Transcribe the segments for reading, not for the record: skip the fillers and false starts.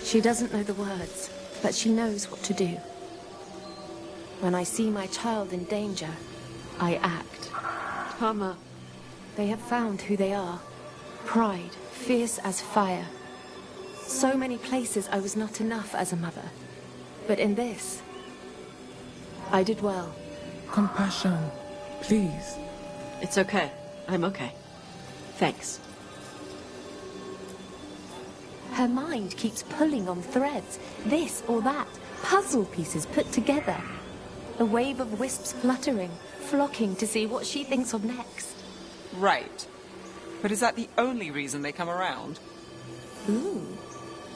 She doesn't know the words, but she knows what to do. When I see my child in danger, I act. Mama. They have found who they are. Pride, fierce as fire. So many places I was not enough as a mother. But in this, I did well. Compassion, please. It's okay. I'm okay. Thanks. Her mind keeps pulling on threads, this or that, puzzle pieces put together. A wave of wisps fluttering, flocking to see what she thinks of next. Right. But is that the only reason they come around? Ooh,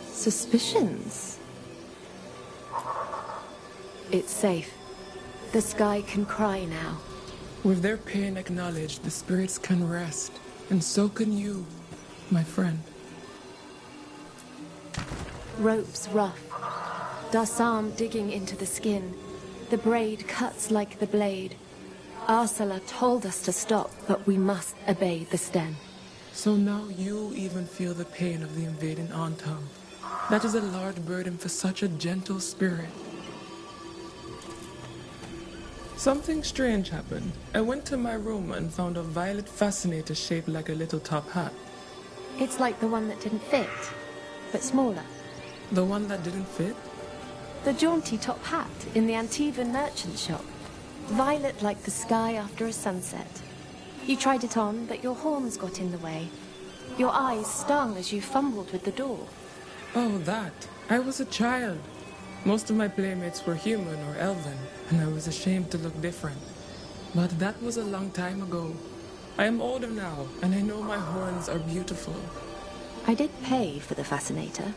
suspicions. It's safe. The sky can cry now. With their pain acknowledged, the spirits can rest, and so can you, my friend. Ropes rough. Darsam digging into the skin. The braid cuts like the blade. Arsala told us to stop, but we must obey the Sten. So now you even feel the pain of the invading Antam. That is a large burden for such a gentle spirit. Something strange happened. I went to my room and found a violet fascinator shaped like a little top hat. It's like the one that didn't fit, but smaller. The one that didn't fit? The jaunty top hat in the Antivan merchant shop. Violet like the sky after a sunset. You tried it on, but your horns got in the way. Your eyes stung as you fumbled with the door. Oh, that. I was a child. Most of my playmates were human or elven, and I was ashamed to look different. But that was a long time ago. I am older now, and I know my horns are beautiful. I did pay for the fascinator.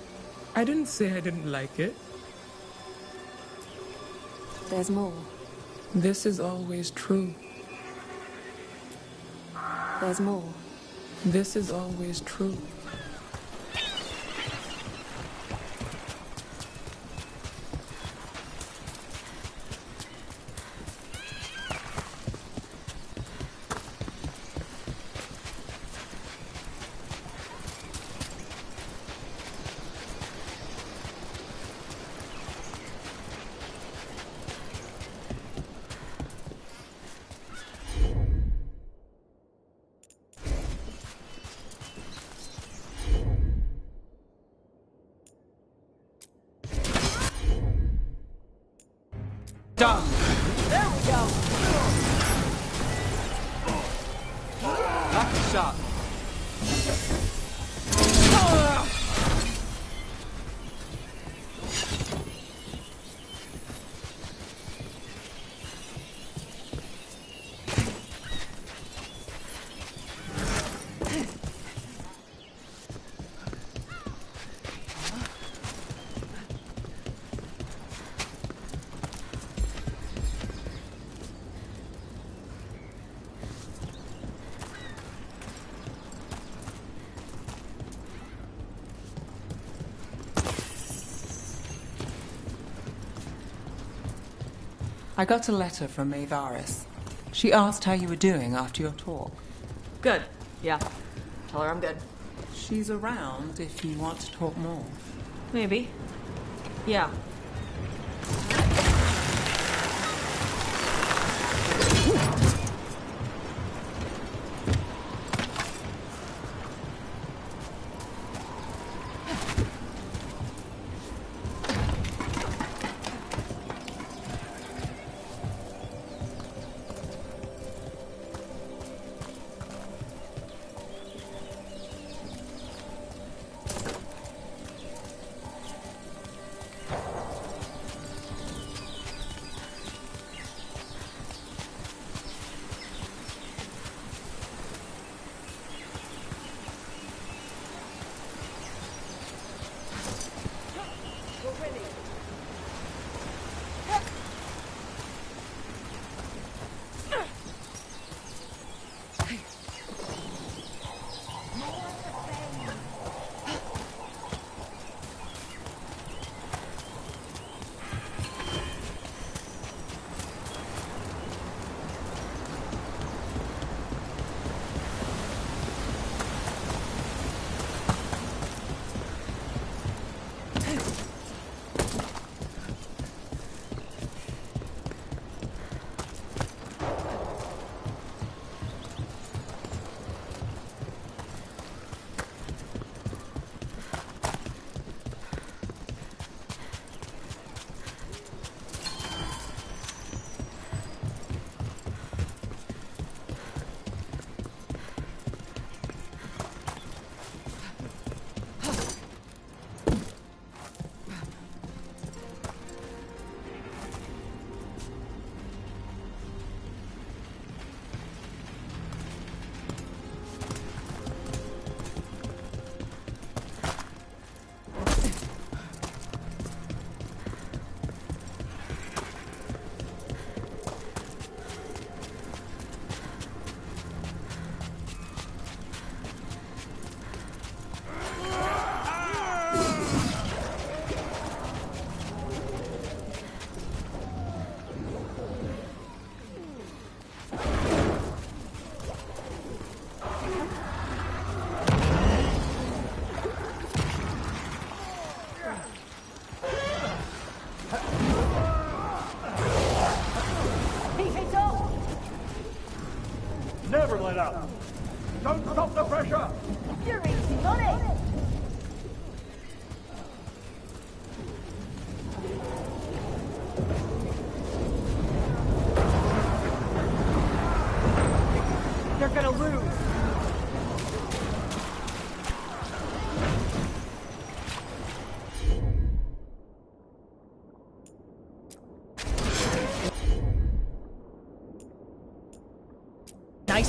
I didn't say I didn't like it. There's more. This is always true. There's more. This is always true. Done! There we go! That's a shot. I got a letter from Maevaris. She asked how you were doing after your talk. Good. Yeah. Tell her I'm good. She's around if you want to talk more. Maybe. Yeah.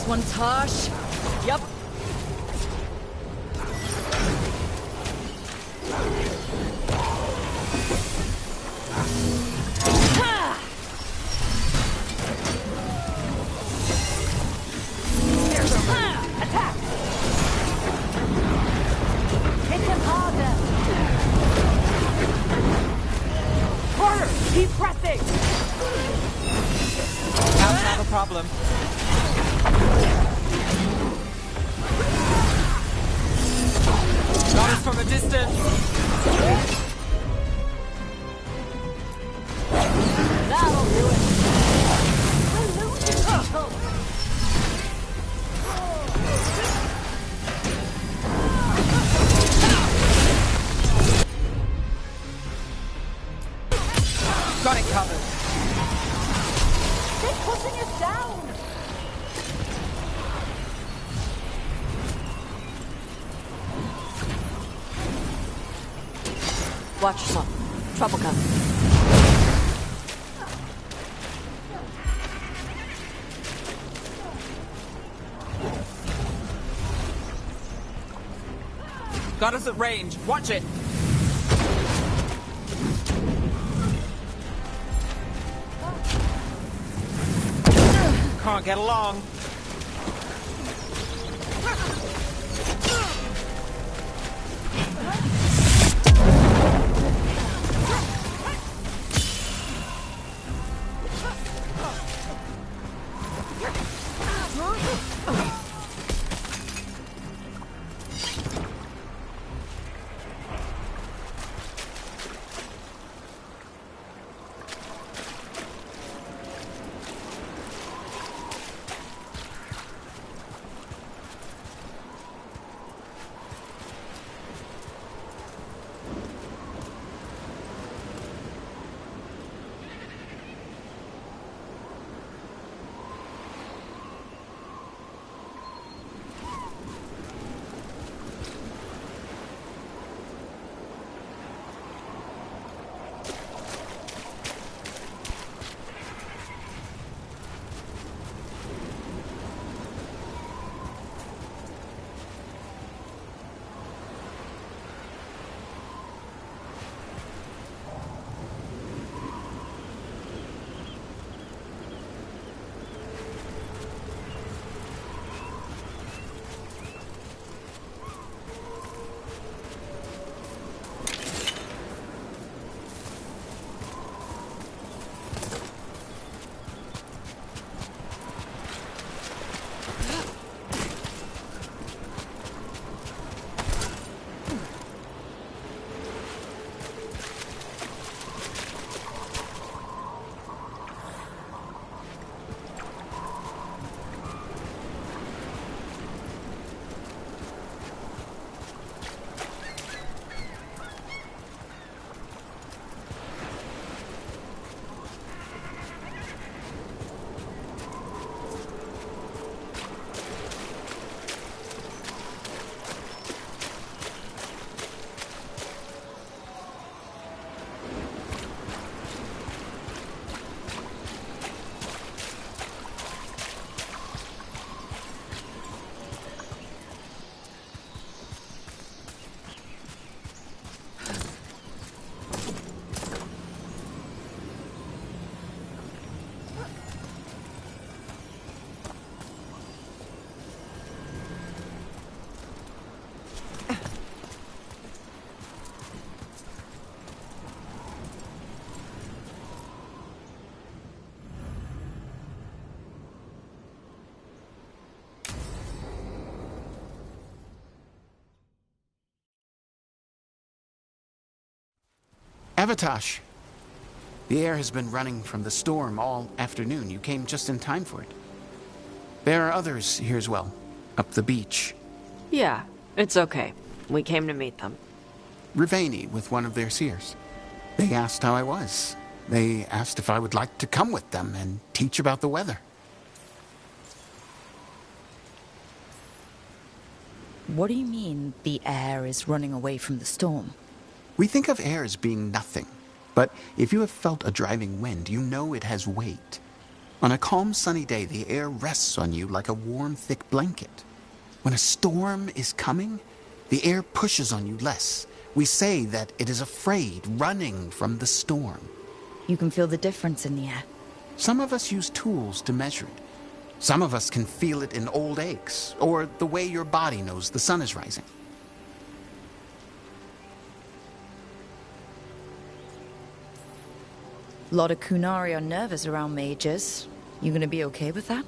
this one, Tosh. Yep. Attack! Hit him harder! Horror! Keep pressing! That's not a problem. Got us from a distance. That'll do it! We're losing control! Got it covered. They're pushing us down! Watch yourself. Trouble coming. Got us at range. Watch it. Can't get along. Avatosh! The air has been running from the storm all afternoon. You came just in time for it. There are others here as well, up the beach. Yeah, it's okay. We came to meet them. Rivani with one of their seers. They asked how I was. They asked if I would like to come with them and teach about the weather. What do you mean the air is running away from the storm? We think of air as being nothing. But if you have felt a driving wind, you know it has weight. On a calm, sunny day, the air rests on you like a warm, thick blanket. When a storm is coming, the air pushes on you less. We say that it is afraid, running from the storm. You can feel the difference in the air. Some of us use tools to measure it. Some of us can feel it in old aches, or the way your body knows the sun is rising. A lot of Kunari are nervous around mages. You gonna be okay with that?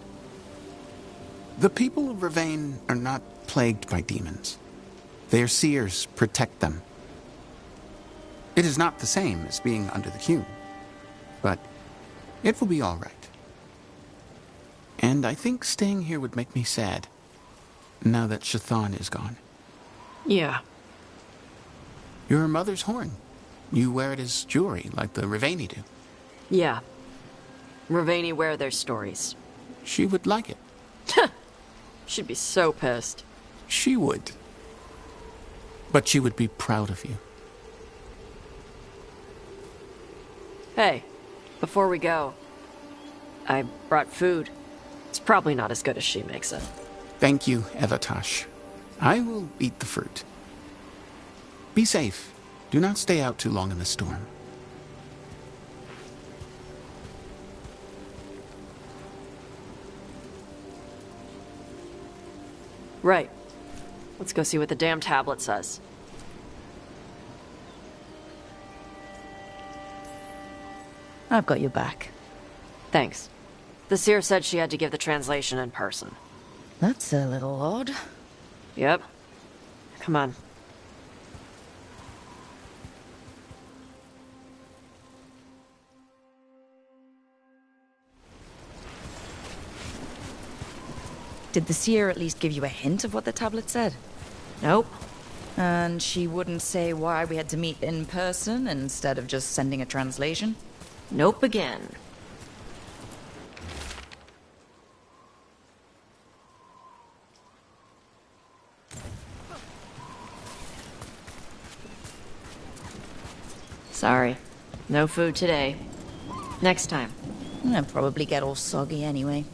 The people of Ravane are not plagued by demons. Their seers protect them. It is not the same as being under the Qun, but it will be all right. And I think staying here would make me sad, now that Shathan is gone. Yeah. Your mother's horn. You wear it as jewelry, like the Ravani do. Yeah. Ravani wear their stories. She would like it. She'd be so pissed. She would. But she would be proud of you. Hey, before we go, I brought food. It's probably not as good as she makes it. Thank you, Evatash. I will eat the fruit. Be safe. Do not stay out too long in the storm. Right. Let's go see what the damn tablet says. I've got your back. Thanks. The seer said she had to give the translation in person. That's a little odd. Yep. Come on. Did the seer at least give you a hint of what the tablet said? Nope. And she wouldn't say why we had to meet in person instead of just sending a translation? Nope again. Sorry. No food today. Next time. I'll probably get all soggy anyway.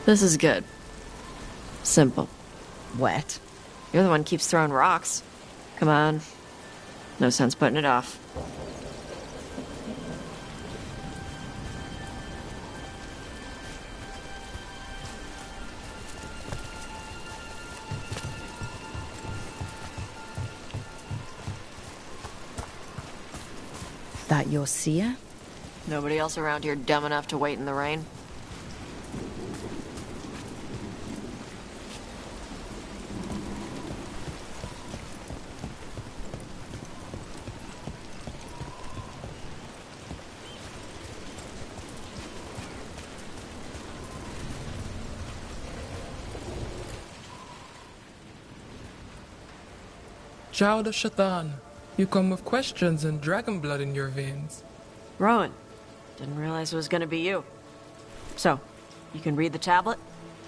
This is good. Simple. Wet. You're the one who keeps throwing rocks. Come on. No sense putting it off. That your seer? Nobody else around here dumb enough to wait in the rain? Child of Shathan, you come with questions and dragon blood in your veins. Rowan. Didn't realize it was gonna be you. So, you can read the tablet?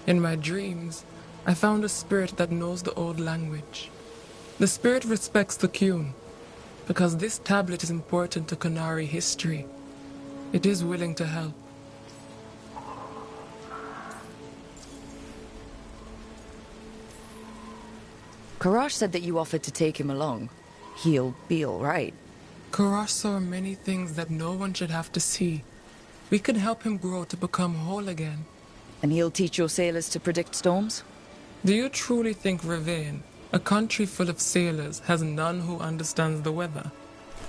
In my dreams, I found a spirit that knows the old language. The spirit respects the Qun, because this tablet is important to Kunari history. It is willing to help. Karash said that you offered to take him along. He'll be all right. Karash saw many things that no one should have to see. We can help him grow to become whole again. And he'll teach your sailors to predict storms? Do you truly think Ravane, a country full of sailors, has none who understands the weather?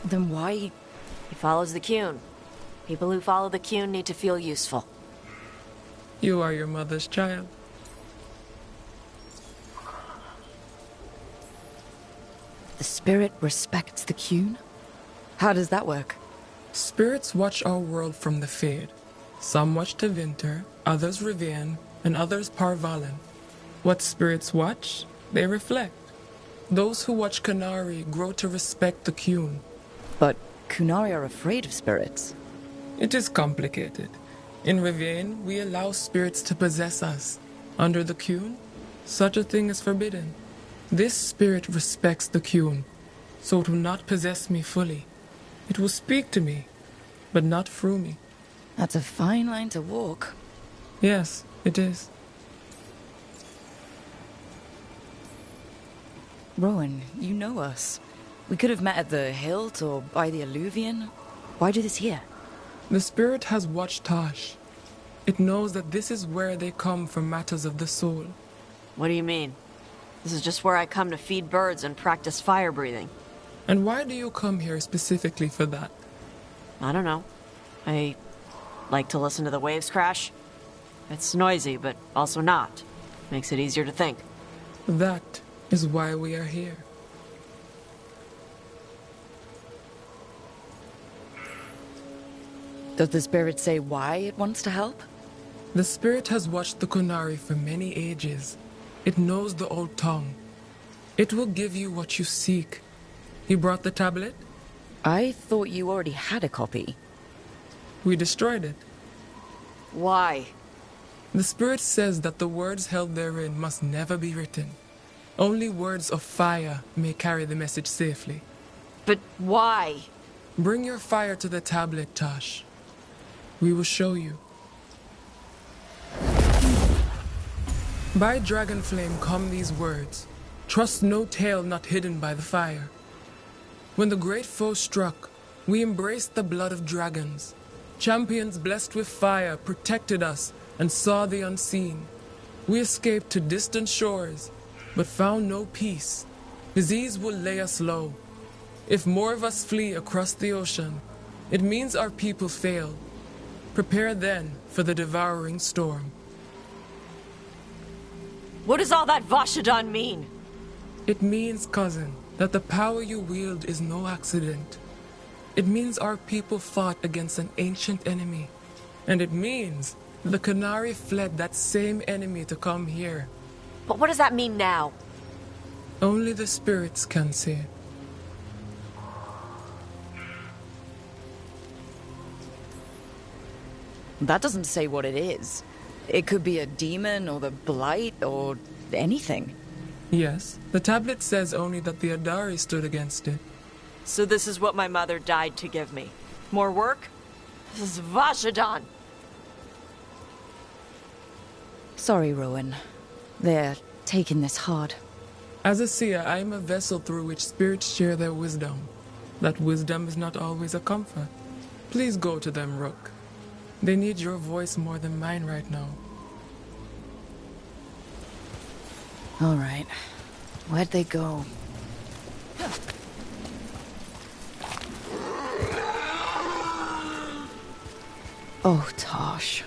Then why... He follows the Qun. People who follow the Qun need to feel useful. You are your mother's child. The spirit respects the Qun? How does that work? Spirits watch our world from the Fade. Some watch Tevinter, others Rivian, and others Parvalan. What spirits watch, they reflect. Those who watch Kunari grow to respect the Qun. But Kunari are afraid of spirits. It is complicated. In Ravane, we allow spirits to possess us. Under the Qun, such a thing is forbidden. This spirit respects the Qun, so it will not possess me fully. It will speak to me, but not through me. That's a fine line to walk. Yes, it is. Rowan, you know us. We could have met at the hilt or by the alluvion. Why do this here? The spirit has watched Tosh. It knows that this is where they come for matters of the soul. What do you mean? This is just where I come to feed birds and practice fire breathing. And why do you come here specifically for that? I don't know. I like to listen to the waves crash. It's noisy, but also not. Makes it easier to think. That is why we are here. Does the spirit say why it wants to help? The spirit has watched the Kunari for many ages. It knows the old tongue. It will give you what you seek. You brought the tablet? I thought you already had a copy. We destroyed it. Why? The spirit says that the words held therein must never be written. Only words of fire may carry the message safely. But why? Bring your fire to the tablet, Tosh. We will show you. By dragon flame come these words. Trust no tale not hidden by the fire. When the great foe struck, we embraced the blood of dragons. Champions blessed with fire protected us and saw the unseen. We escaped to distant shores, but found no peace. Disease will lay us low. If more of us flee across the ocean, it means our people fail. Prepare then for the devouring storm. What does all that Vashadan mean? It means, cousin, that the power you wield is no accident. It means our people fought against an ancient enemy. And it means the Kunari fled that same enemy to come here. But what does that mean now? Only the spirits can say. That doesn't say what it is. It could be a demon or the blight or anything. Yes, the tablet says only that the Adari stood against it. So this is what my mother died to give me. More work? This is Vashadan. Sorry, Rowan. They're taking this hard. As a seer, I am a vessel through which spirits share their wisdom. That wisdom is not always a comfort. Please go to them, Rook. They need your voice more than mine right now. All right. Where'd they go? Oh, Tosh.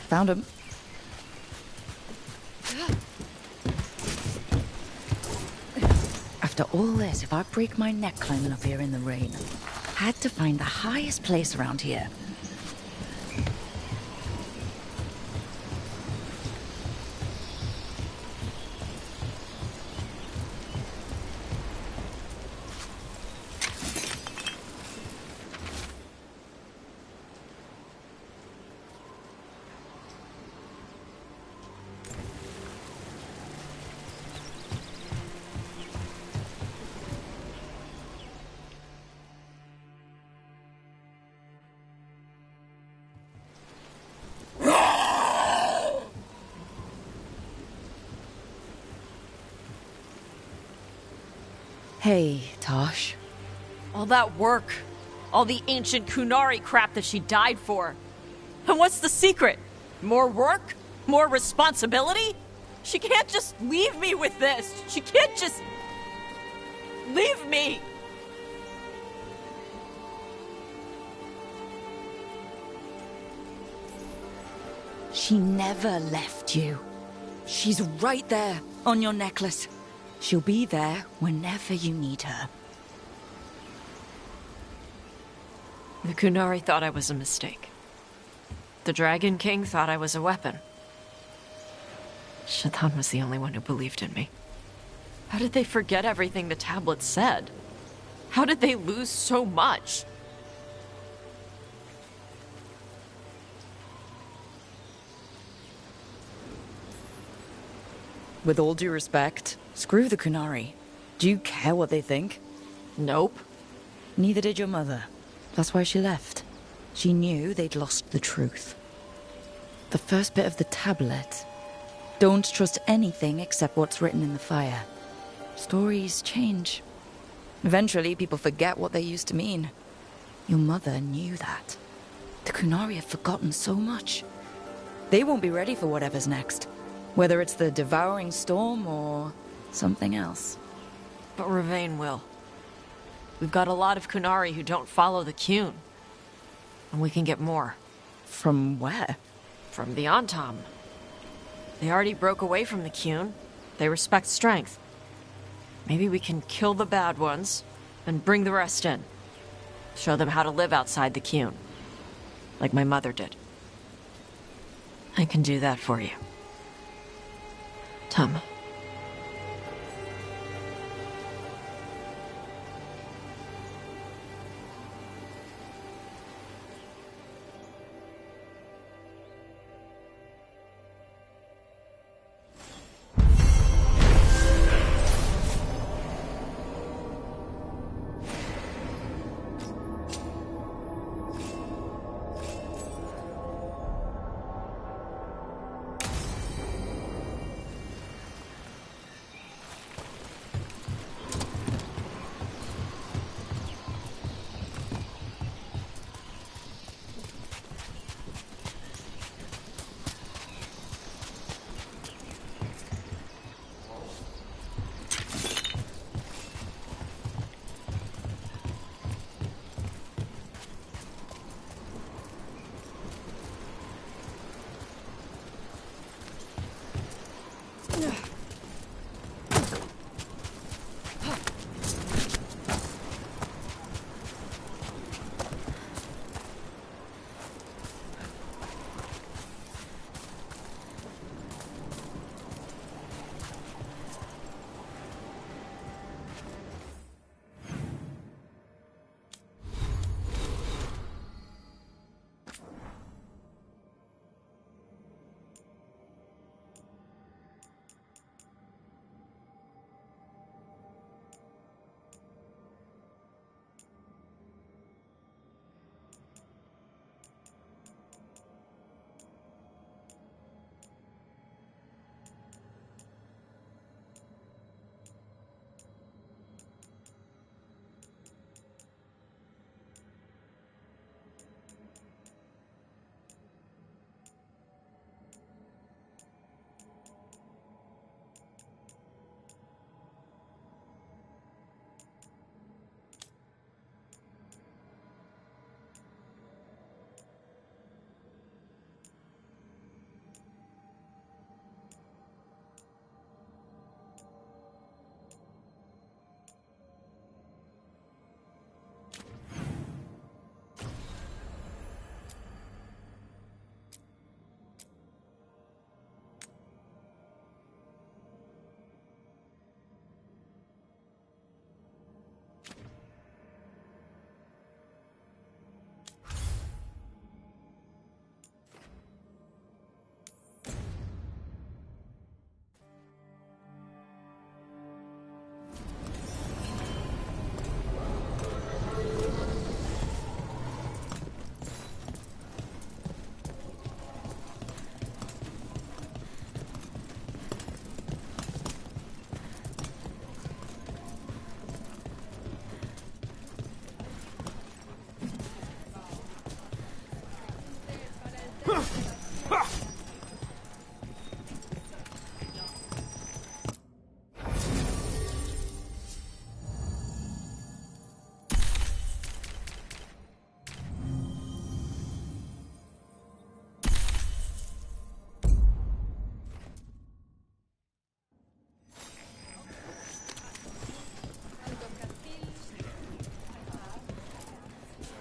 Found him. After all this, if I break my neck climbing up here in the rain, had to find the highest place around here. Hey, Tosh. All that work. All the ancient Kunari crap that she died for. And what's the secret? More work? More responsibility? She can't just leave me with this. She can't just... leave me. She never left you. She's right there, on your necklace. She'll be there whenever you need her. The Kunari thought I was a mistake. The Dragon King thought I was a weapon. Shaitan was the only one who believed in me. How did they forget everything the tablet said? How did they lose so much? With all due respect, screw the Kunari. Do you care what they think? Nope. Neither did your mother. That's why she left. She knew they'd lost the truth. The first bit of the tablet. Don't trust anything except what's written in the fire. Stories change. Eventually, people forget what they used to mean. Your mother knew that. The Kunari have forgotten so much. They won't be ready for whatever's next. Whether it's the devouring storm or something else. But Ravane will. We've got a lot of Kunari who don't follow the Qun. And we can get more. From where? From the Antam. They already broke away from the Qun. They respect strength. Maybe we can kill the bad ones, and bring the rest in. Show them how to live outside the Qun. Like my mother did. I can do that for you. Tom.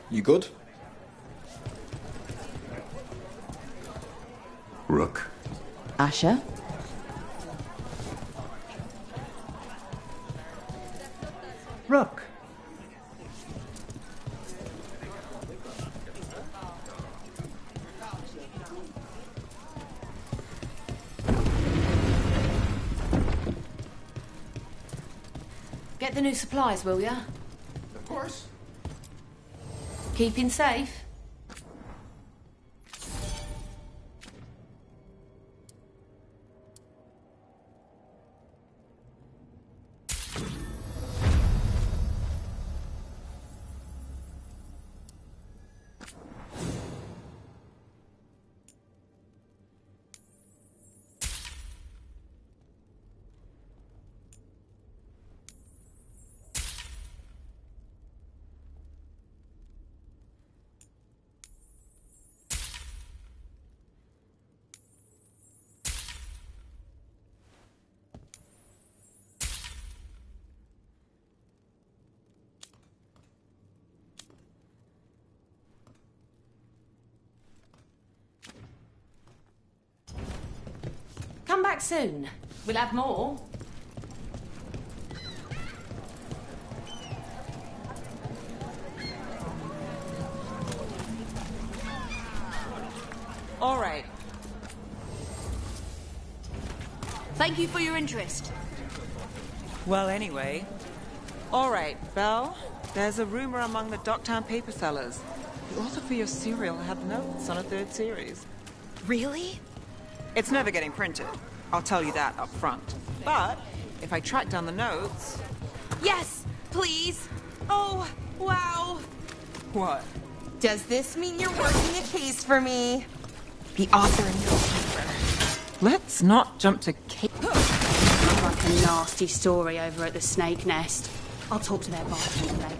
You good? Rook. Asher? Rook. Get the new supplies, will ya? Of course. Keeping safe? Come back soon. We'll have more. All right. Thank you for your interest. Well, anyway. All right, Belle. There's a rumor among the Docktown paper sellers. The author for your serial had notes on a third series. Really? It's never getting printed. I'll tell you that up front. But if I track down the notes... Yes, please. Oh, wow. What? Does this mean you're working a case for me? The author and your paper. Let's not jump to cake. Like a nasty story over at the Snake Nest. I'll talk to their bartender later.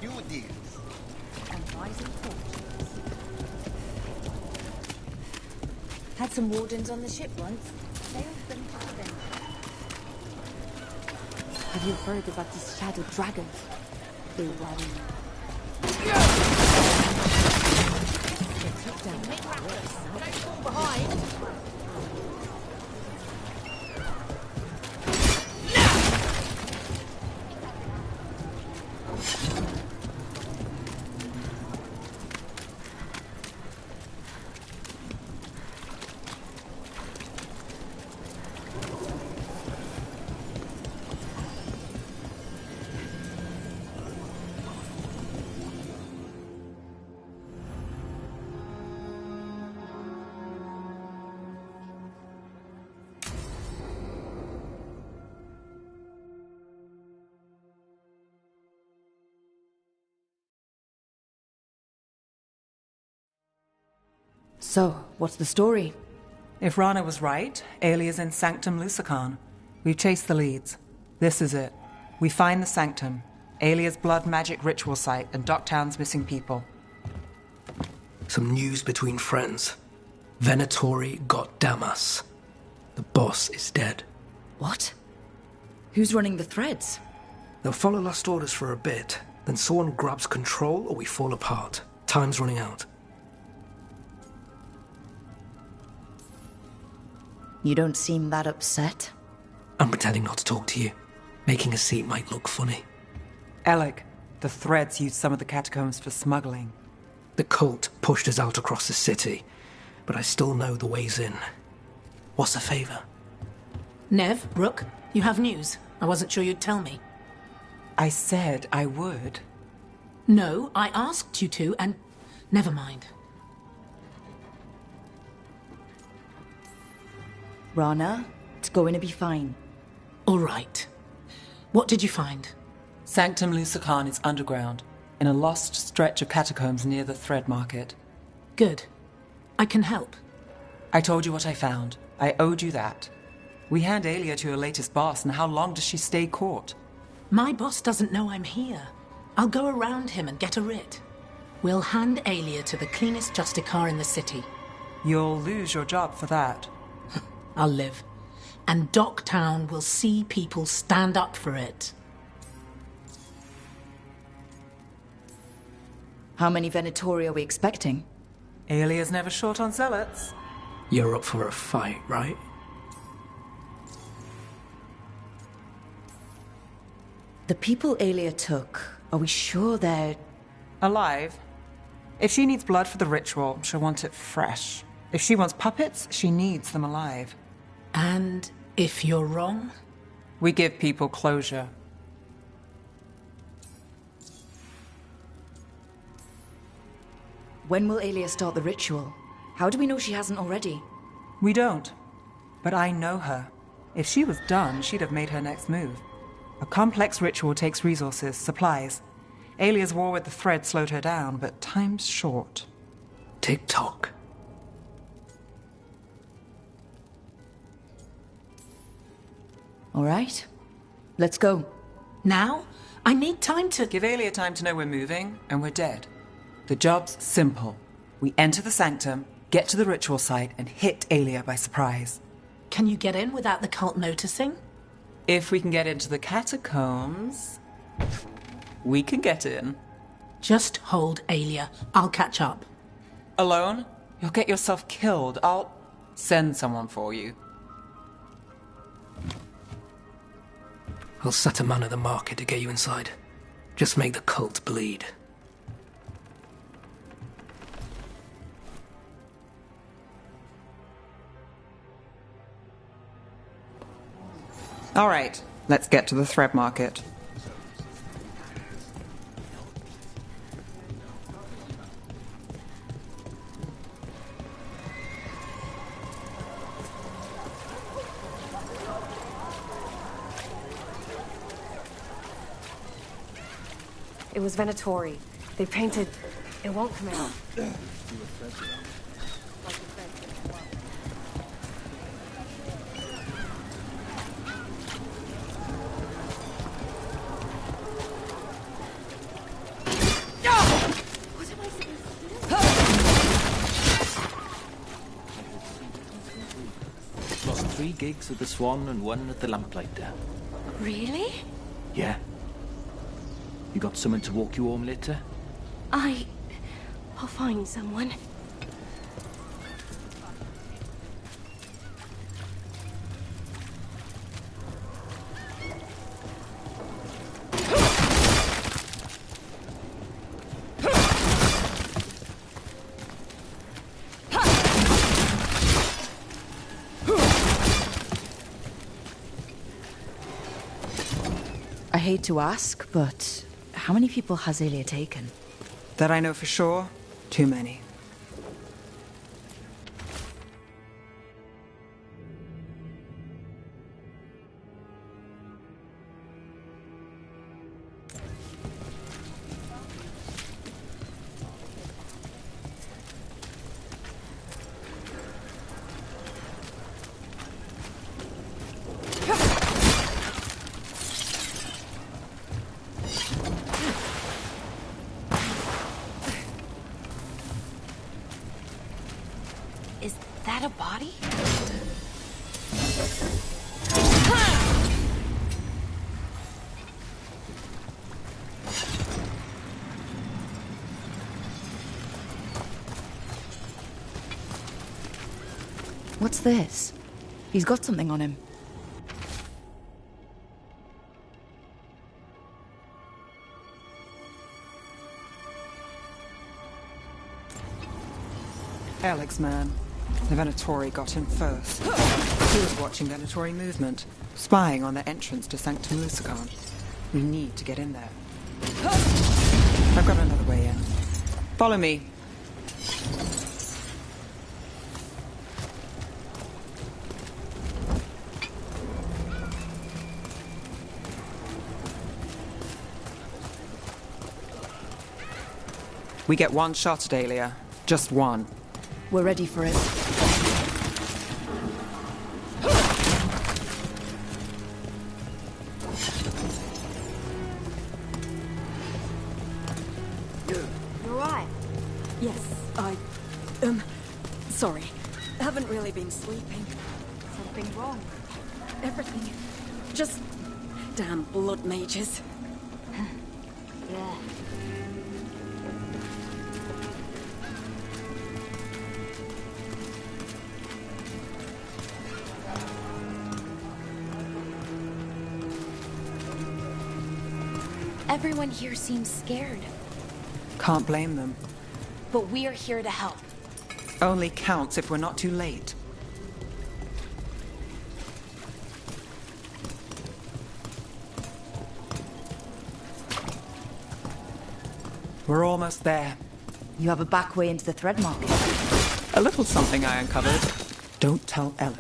New deals. And rising fortunes. Had some wardens on the ship once. They often have them. Have you heard about these shadowed dragons? They worry me. They took down the forest. Don't fall behind. So, what's the story? If Rana was right, Alia's in Sanctum Lucican. We've chased the leads. This is it. We find the Sanctum, Alia's blood magic ritual site, and Docktown's missing people. Some news between friends. Venatori got Damas. The boss is dead. What? Who's running the threads? They'll follow last orders for a bit, then someone grabs control or we fall apart. Time's running out. You don't seem that upset. I'm pretending not to talk to you. Making a seat might look funny. Alec, the threads used some of the catacombs for smuggling. The cult pushed us out across the city, but I still know the ways in. What's the favor? Nev, Rook, you have news. I wasn't sure you'd tell me. I said I would. No, I asked you to, and never mind. Rana, it's going to be fine. All right. What did you find? Sanctum Lucican is underground, in a lost stretch of catacombs near the Thread Market. Good. I can help. I told you what I found. I owed you that. We hand Alia to her latest boss, and how long does she stay caught? My boss doesn't know I'm here. I'll go around him and get a writ. We'll hand Alia to the cleanest Justicar in the city. You'll lose your job for that. I'll live. And Docktown will see people stand up for it. How many Venatori are we expecting? Alia's never short on zealots. You're up for a fight, right? The people Alia took, are we sure they're... Alive. If she needs blood for the ritual, she'll want it fresh. If she wants puppets, she needs them alive. And if you're wrong? We give people closure. When will Alia start the ritual? How do we know she hasn't already? We don't. But I know her. If she was done, she'd have made her next move. A complex ritual takes resources, supplies. Alia's war with the thread slowed her down, but time's short. Tick-tock. All right. Let's go. Now? I need time to... Give Alia time to know we're moving, and we're dead. The job's simple. We enter the sanctum, get to the ritual site, and hit Alia by surprise. Can you get in without the cult noticing? If we can get into the catacombs, we can get in. Just hold Alia. I'll catch up. Alone? You'll get yourself killed. I'll send someone for you. I'll set a man at the market to get you inside. Just make the cult bleed. All right, let's get to the thread market. It was Venatori. They painted... It won't come out. Lost 3 gigs at the Swan and 1 at the Lamplighter. Really? Yeah. You got someone to walk you home later? I'll find someone. I hate to ask, but how many people has Alia taken? That I know for sure, too many. Is that a body? What's this? He's got something on him. Alex, man. The Venatori got him first. He was watching Venatori movement, spying on their entrance to Sanctum Lusican. We need to get in there. I've got another way in. Follow me. We get one shot at Alia. Just one. We're ready for it. You alright? Yes, sorry. Haven't really been sleeping. Something wrong? Everything. Just damn blood mages. Yeah. Everyone here seems scared. Can't blame them. But we're here to help. Only counts if we're not too late. We're almost there. You have a back way into the thread market. A little something I uncovered. Don't tell Alec.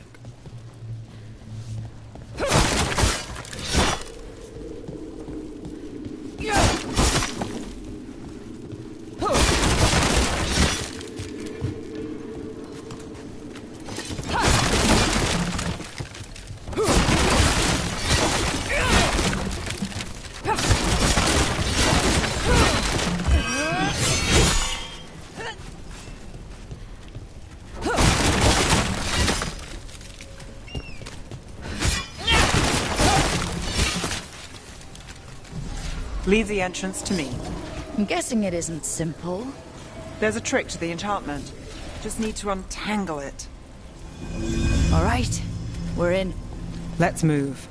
Leave the entrance to me. I'm guessing it isn't simple. There's a trick to the enchantment. Just need to untangle it. All right, we're in. Let's move.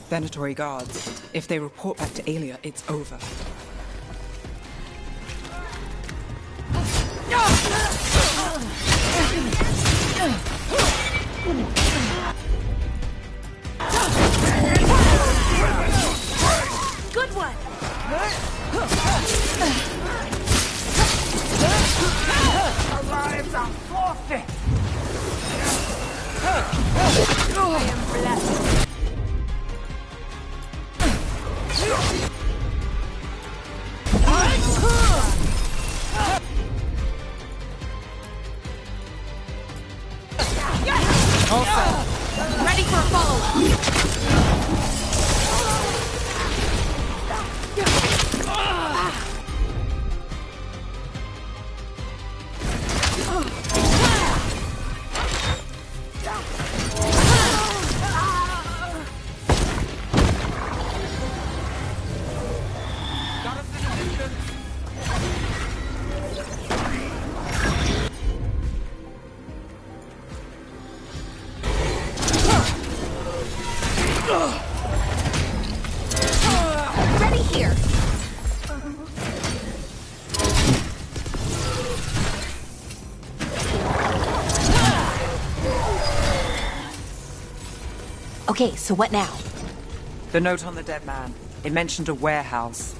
Venatory guards. If they report back to Aelia, it's over. Good one! Our lives are forfeit! I am blessed. Ready for a follow-up. Ready here. Okay, so what now? The note on the dead man. It mentioned a warehouse.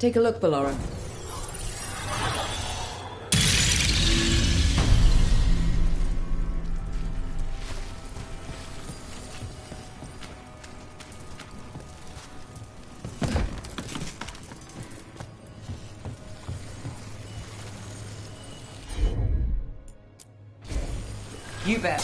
Take a look, Ballora. You bet.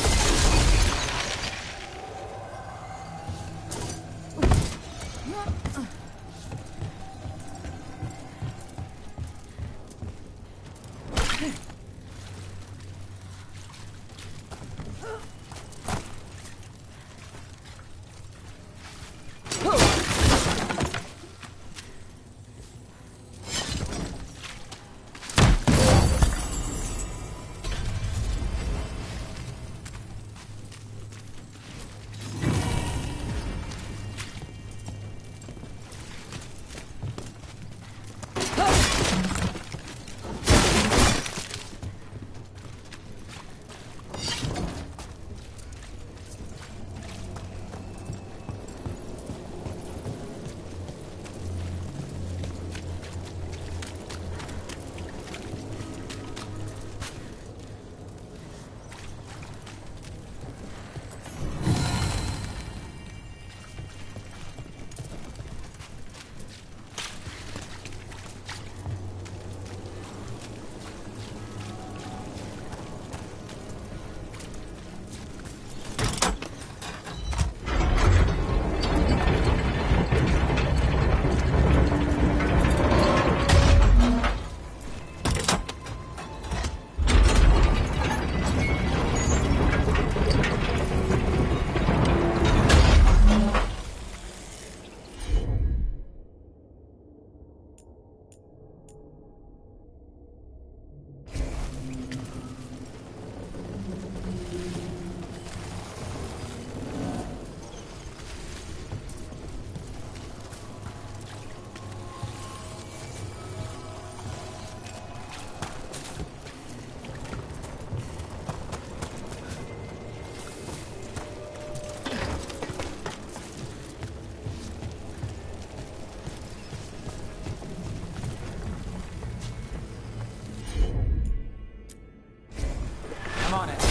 I'm on it.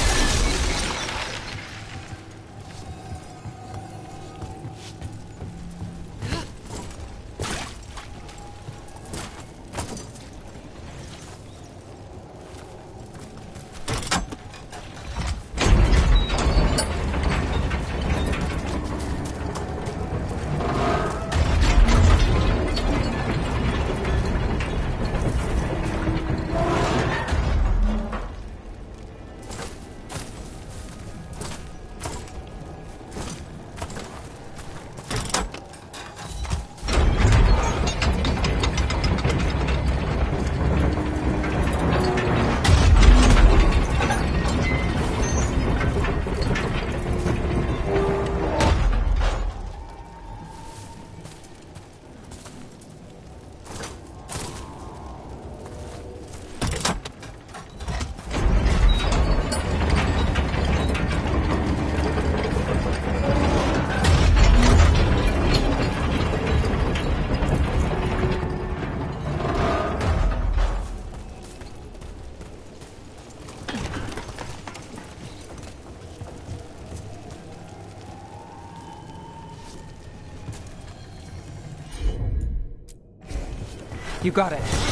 You got it.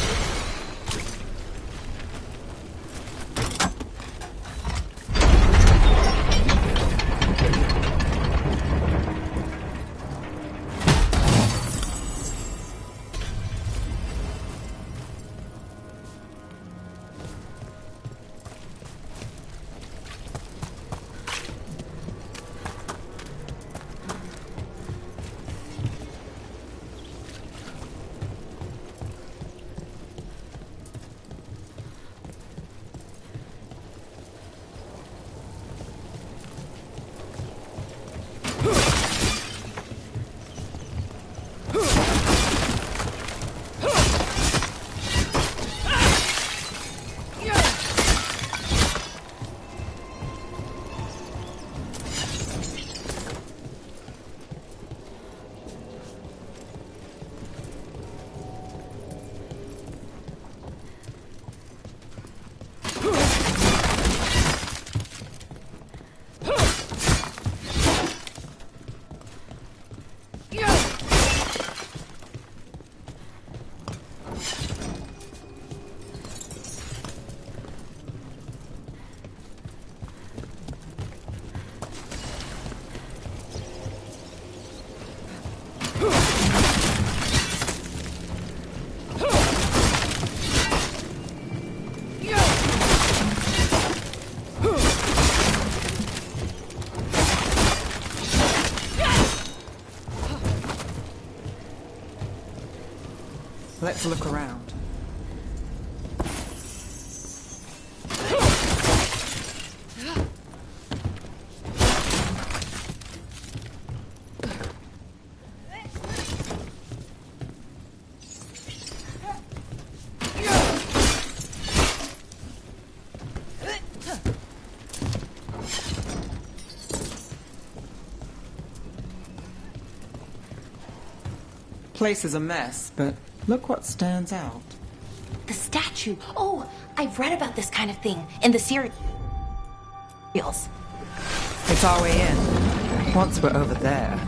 Let's look around. Place is a mess, but look what stands out. The statue. Oh, I've read about this kind of thing in the series. It's our way in. Once we're over there.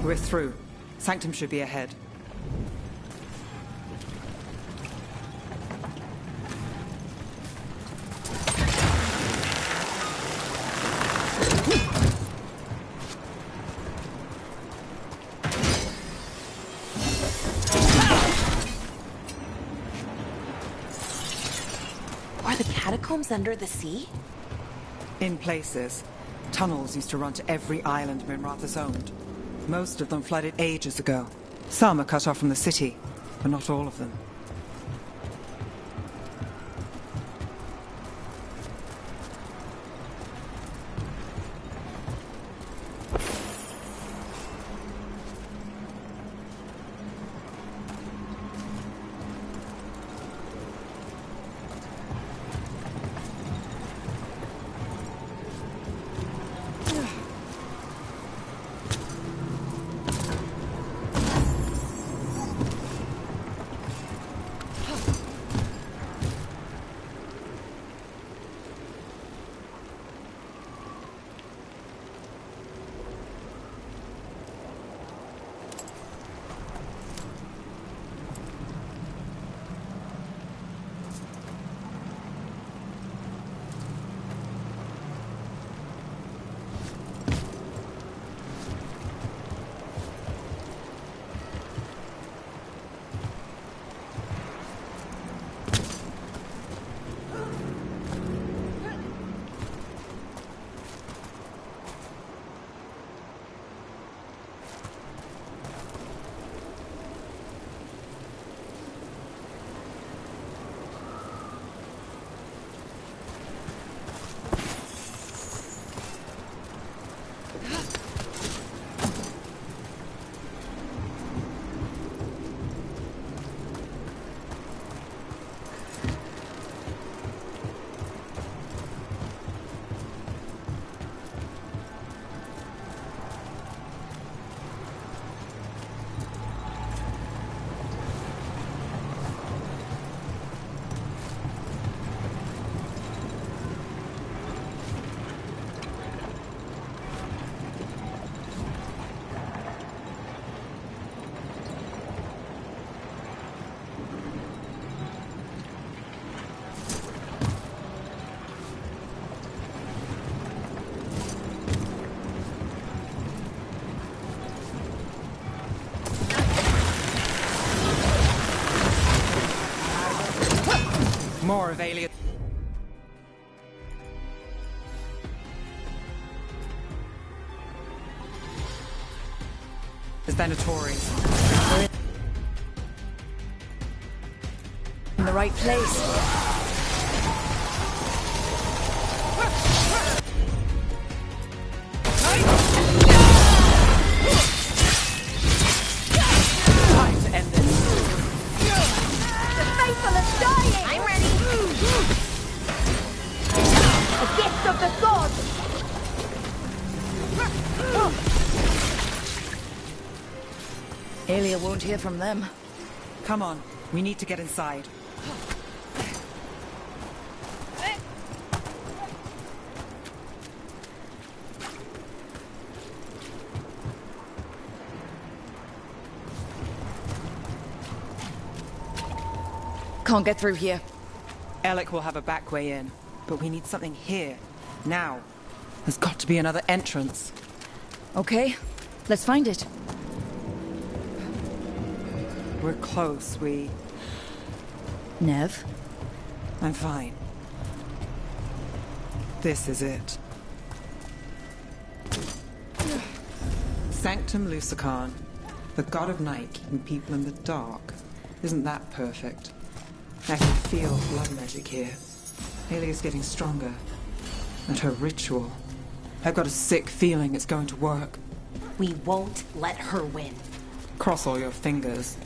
We're through. Sanctum should be ahead. Are the catacombs under the sea? In places. Tunnels used to run to every island Minrathous owned. Most of them flooded ages ago. Some are cut off from the city, but not all of them. More of alien. Venatori. We're in the right place. Aelia won't hear from them. Come on, we need to get inside. Can't get through here. Alec will have a back way in, but we need something here, now. There's got to be another entrance. Okay, let's find it. We're close, Nev? I'm fine. This is it. Sanctum Lucican, the god of night keeping people in the dark. Isn't that perfect? I can feel blood magic here. Alia's getting stronger. And her ritual. I've got a sick feeling it's going to work. We won't let her win. Cross all your fingers.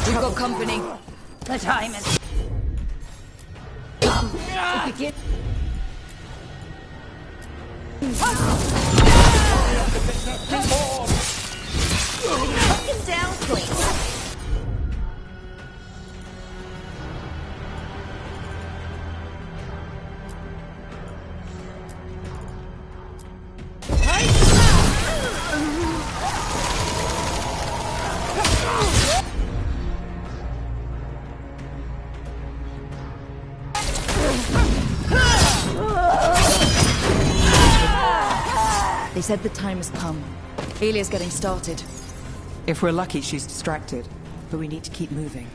We've got company. The time is come. Begin. Fucking down, please. They said the time has come. Alia's getting started. If we're lucky, she's distracted. But we need to keep moving.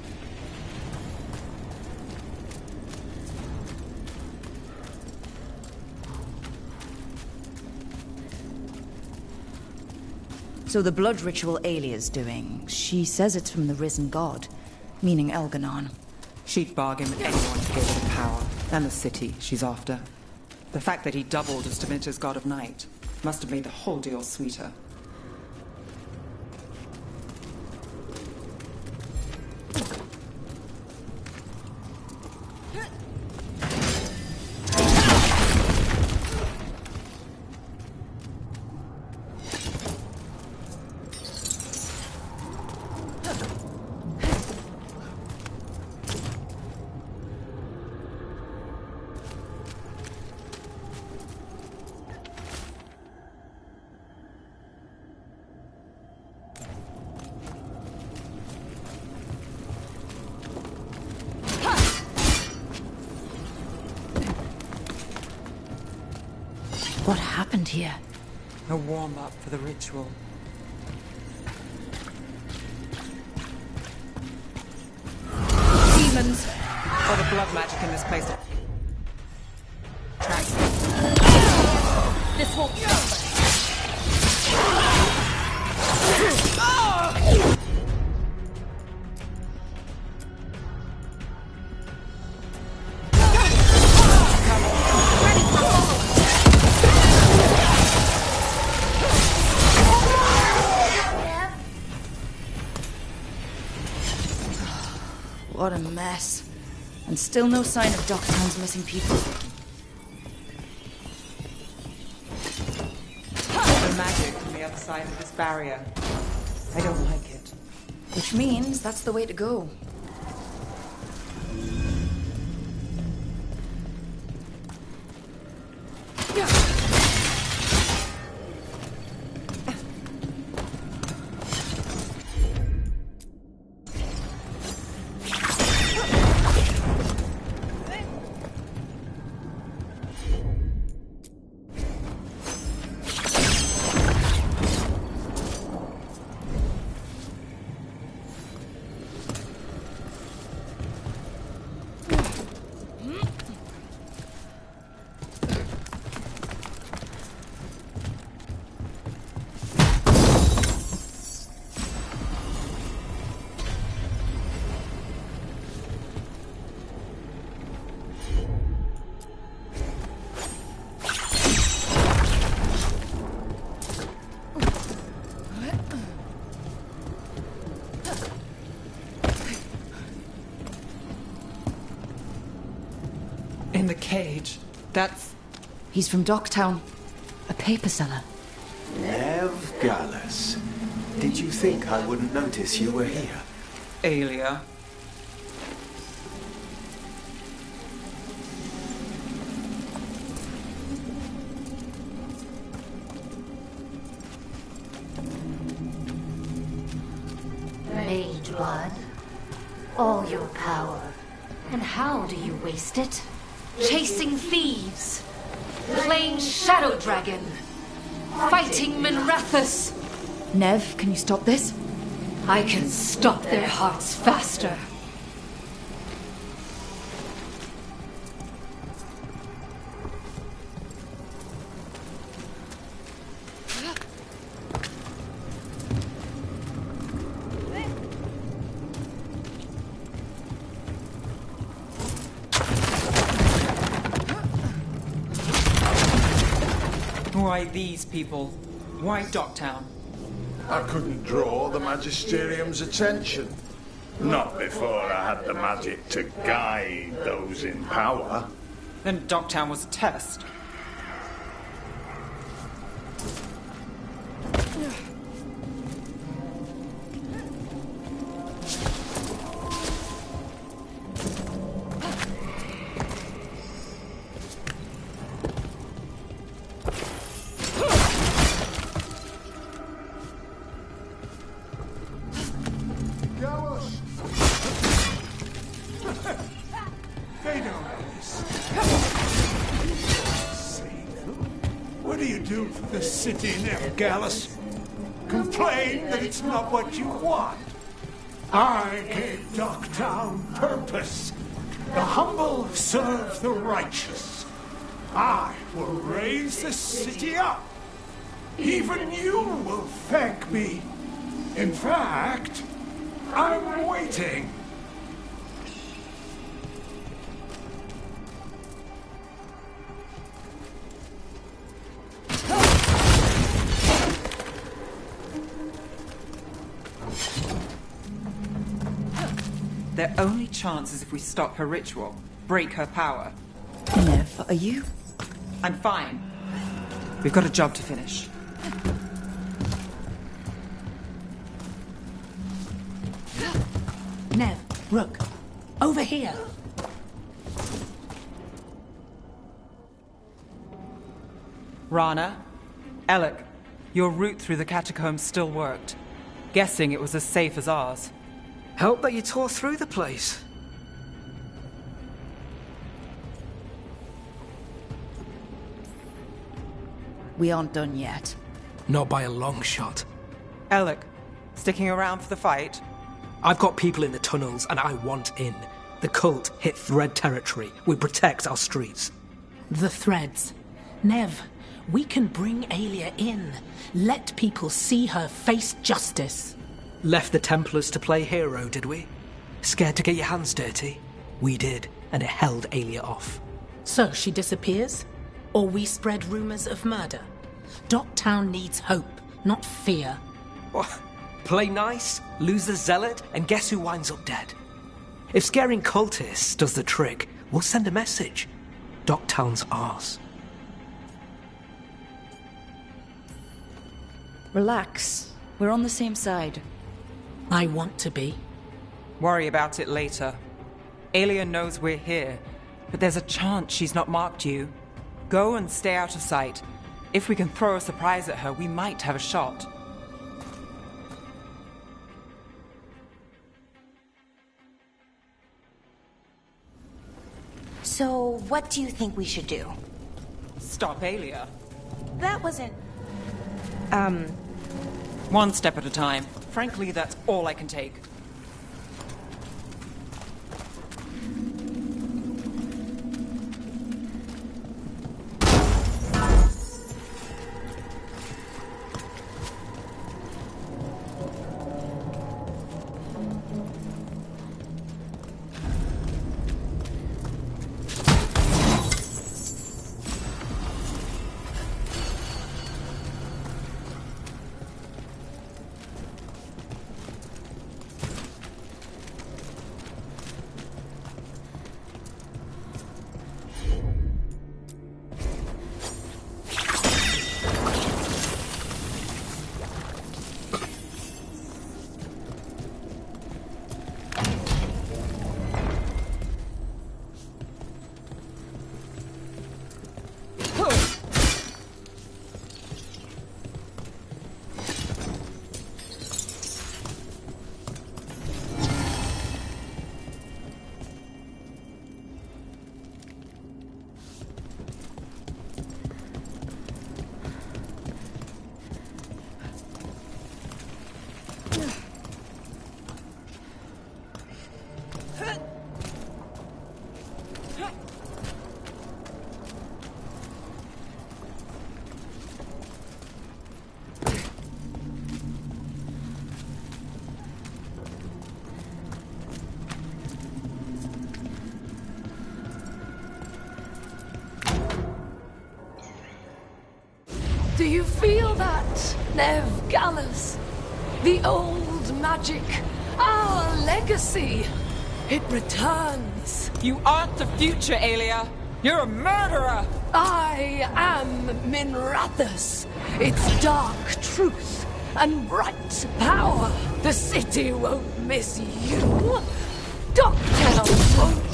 So the blood ritual Alia's doing, she says it's from the risen god, meaning Elganon. She'd bargain with anyone to give her the power, and the city she's after. The fact that he doubled as Dementor's god of night must have made the whole deal sweeter. What happened here? A warm-up for the ritual. Demons! What a blood magic in this place. This won't stop us. What a mess. And still no sign of Docktown's missing people. The magic from the other side. side of this barrier. I don't like it. Which means that's the way to go. In the cage. That's... He's from Docktown. A paper seller. Nev Gallus. Did you think I wouldn't notice you were here? Aelia. Mage blood. All your power. And how do you waste it? Chasing thieves. Playing Shadow Dragon. Fighting Minrathus. Nev, can you stop this? I can stop their hearts faster. Why these people? Why Docktown? I couldn't draw the Magisterium's attention. Not before I had the magic to guide those in power. Then Docktown was a test. They don't understand. What do you do for the city, Nev Gallus? Complain that it's not what you want. I gave Docktown purpose. The humble serve the righteous. I will raise the city up. Even you will thank me. In fact, I'm waiting. Their only chance is if we stop her ritual, break her power. Nev, are you? I'm fine. We've got a job to finish. Nev, Rook, over here. Rana, Alec, your route through the catacombs still worked. Guessing it was as safe as ours. Help that you tore through the place. We aren't done yet. Not by a long shot. Alec, sticking around for the fight? I've got people in the tunnels and I want in. The cult hit Thread territory. We protect our streets. The Threads. Nev, we can bring Aelia in. Let people see her face justice. Left the Templars to play hero, did we? Scared to get your hands dirty? We did, and it held Aelia off. So she disappears? Or we spread rumors of murder? Docktown needs hope, not fear. What? Play nice, lose the zealot, and guess who winds up dead? If scaring cultists does the trick, we'll send a message. Docktown's ours. Relax. We're on the same side. I want to be. Worry about it later. Aelia knows we're here, but there's a chance she's not marked you. Go and stay out of sight. If we can throw a surprise at her, we might have a shot. So, what do you think we should do? Stop Aelia. That wasn't... One step at a time. Frankly, that's all I can take. Do you feel that, Nev Gallus? The old magic, our legacy. It returns. You aren't the future, Aelia. You're a murderer. I am Minrathus. Its dark truth and bright power. The city won't miss you. Docktown won't.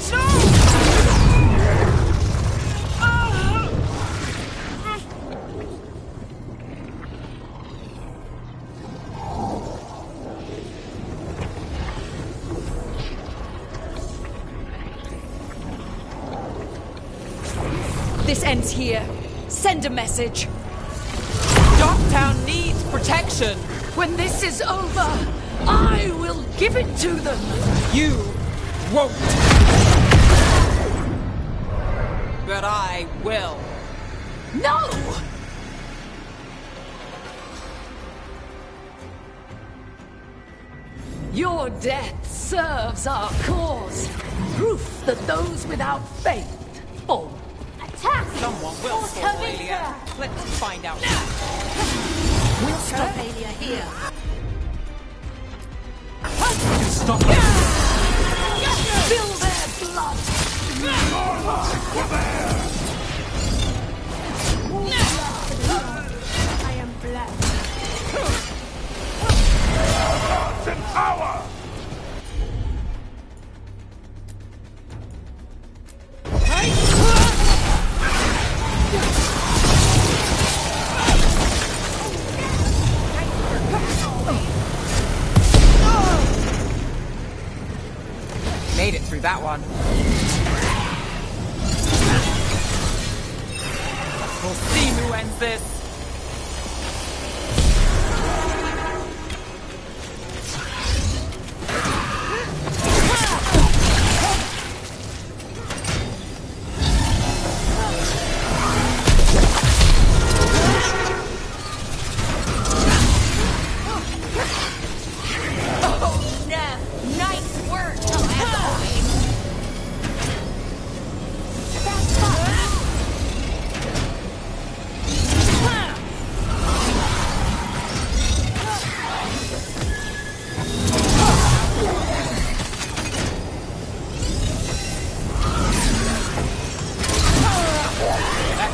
This ends here. Send a message. Docktown needs protection. When this is over, I will give it to them. You won't. But I will. No! Your death serves our cause. Proof that those without faith fall. Attack! Someone will stop Aelia. Let's find out. We'll stop Aelia here. Stop it! Fill their blood! I am blessed. Gods and power! Made it through that one. We'll see who ends this.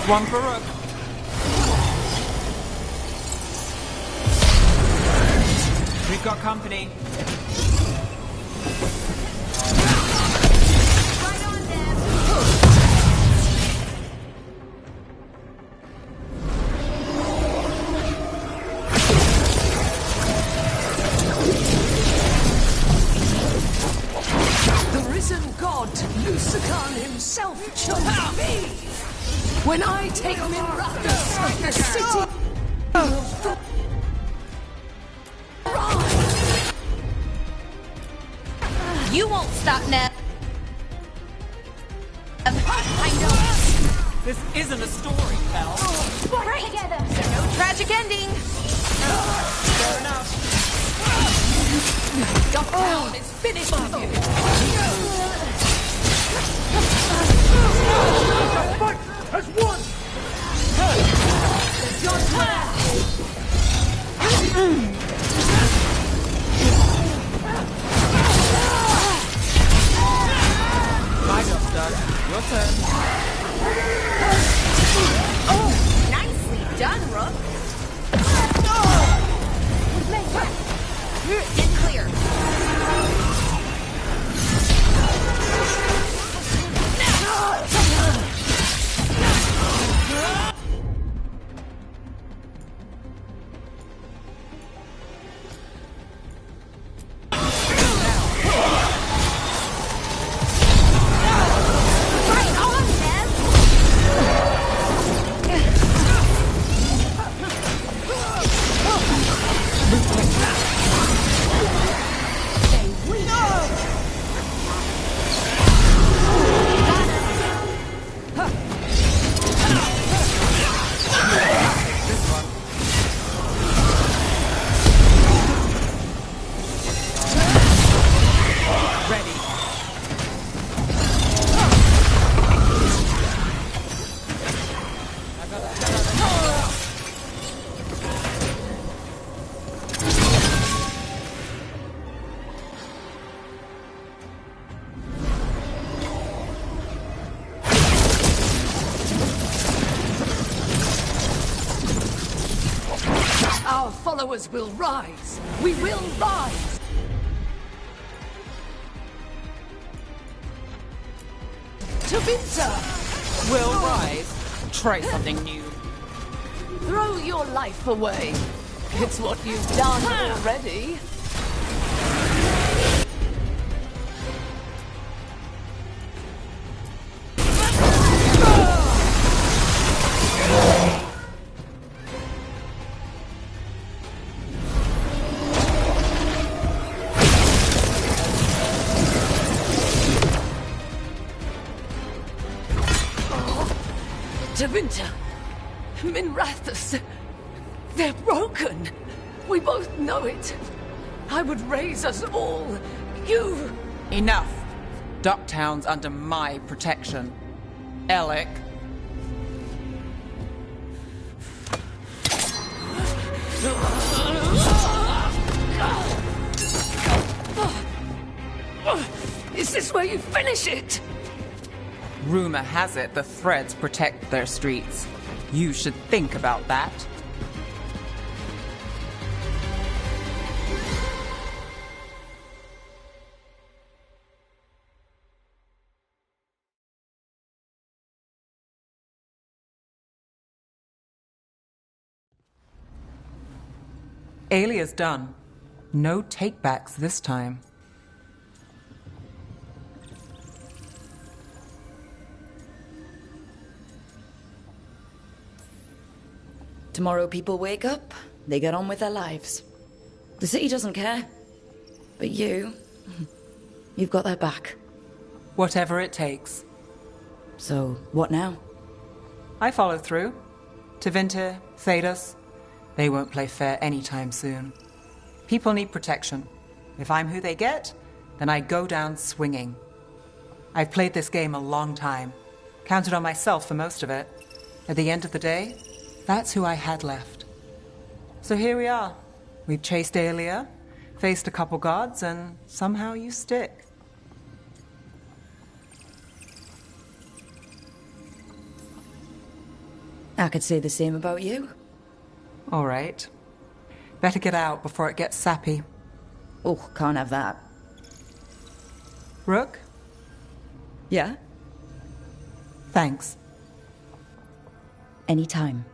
One for Rook. We've got company. The risen god, Lucican himself, chose me. When I take Minrathus, the city will You won't stop, Neb. I know. This isn't a story, Belle. Work together. No tragic ending. Fair enough. Ducktown is finished with you. The fight has won! Your turn. My job's done. Your turn. Oh, nicely done, Rook. Get clear. Our followers will rise. We will rise. Tavinta! Will rise. Try something new. Throw your life away. It's what you've done already. Tavinta, Minrathus, they're broken. We both know it. I would raise us all. You... Enough. Ducktown's under my protection. Alec. Is this where you finish it? Rumor has it the Threads protect their streets. You should think about that. Alia's done. No takebacks this time. Tomorrow people wake up, they get on with their lives. The city doesn't care. But you've got their back. Whatever it takes. So, what now? I follow through. Tavinta, Thedas, they won't play fair anytime soon. People need protection. If I'm who they get, then I go down swinging. I've played this game a long time. Counted on myself for most of it. At the end of the day, that's who I had left. So here we are. We've chased Aelia, faced a couple gods, and somehow you stick. I could say the same about you. All right. Better get out before it gets sappy. Oh, can't have that. Rook? Yeah? Thanks. Anytime.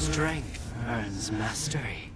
Strength earns mastery.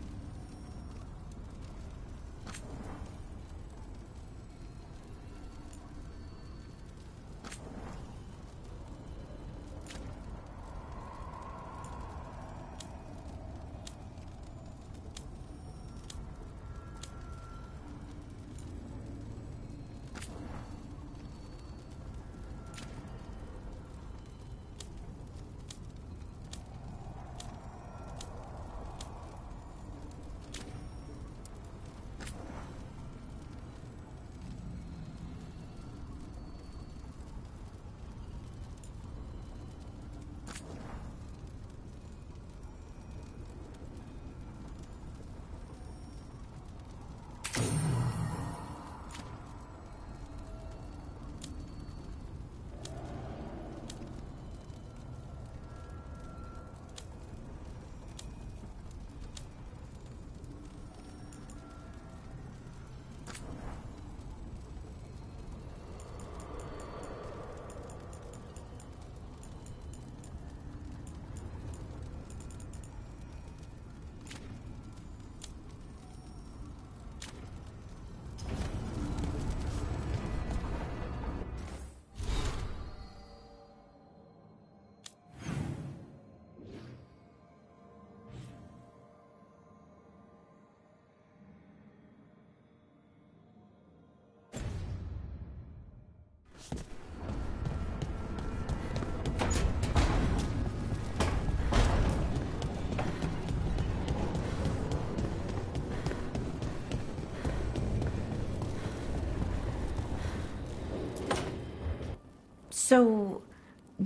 So,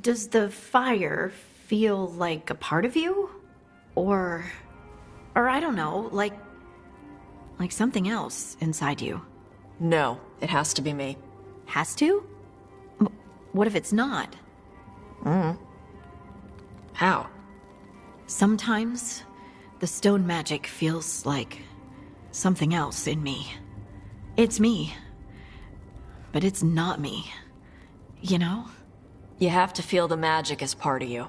does the fire feel like a part of you? Or I don't know, like something else inside you? No, it has to be me. Has to? What if it's not? How? Sometimes the stone magic feels like something else in me. It's me, but it's not me. You know? You have to feel the magic as part of you.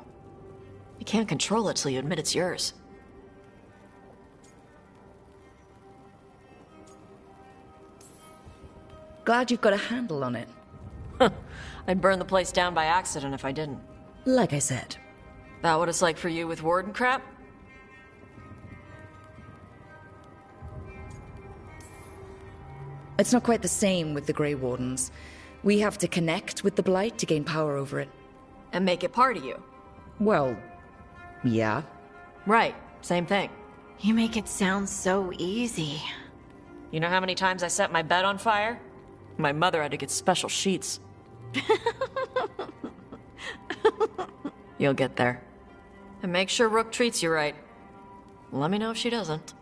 You can't control it till you admit it's yours. Glad you've got a handle on it. I'd burn the place down by accident if I didn't. Like I said. That what it's like for you with Warden crap? It's not quite the same with the Grey Wardens. We have to connect with the Blight to gain power over it. And make it part of you? Well, yeah. Right, same thing. You make it sound so easy. You know how many times I set my bed on fire? My mother had to get special sheets. You'll get there. And make sure Rook treats you right. Let me know if she doesn't.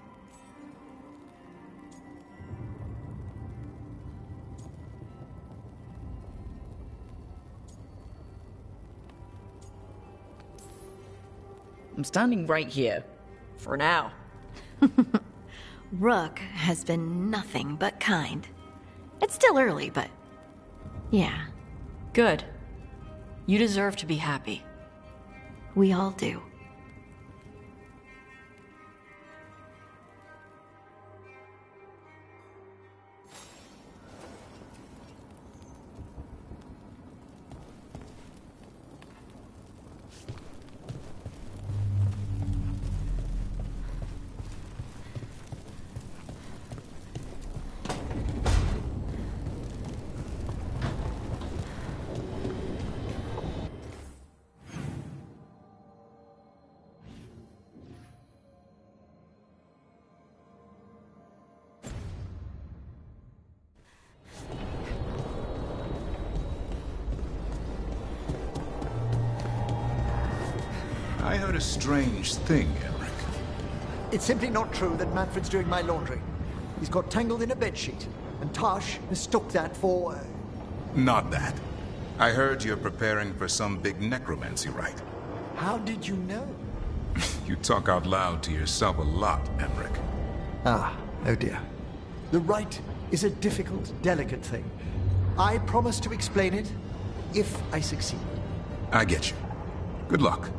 I'm standing right here. For now. Rook has been nothing but kind. It's still early, but... yeah. Good. You deserve to be happy. We all do. I heard a strange thing, Elric. It's simply not true that Manfred's doing my laundry. He's got tangled in a bedsheet, and Tosh mistook that for... Not that. I heard you're preparing for some big necromancy rite. How did you know? You talk out loud to yourself a lot, Emmerich. Ah, oh dear. The rite is a difficult, delicate thing. I promise to explain it if I succeed. I get you. Good luck.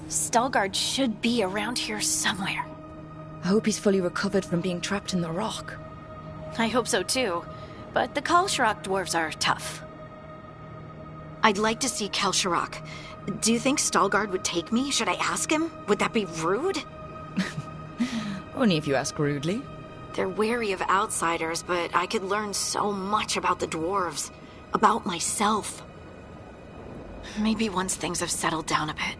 Stalgard should be around here somewhere. I hope he's fully recovered from being trapped in the rock. I hope so too, but the Kalsharok dwarves are tough. I'd like to see Kalsharok. Do you think Stalgard would take me? Should I ask him? Would that be rude? Only if you ask rudely. They're wary of outsiders, but I could learn so much about the dwarves. About myself. Maybe once things have settled down a bit.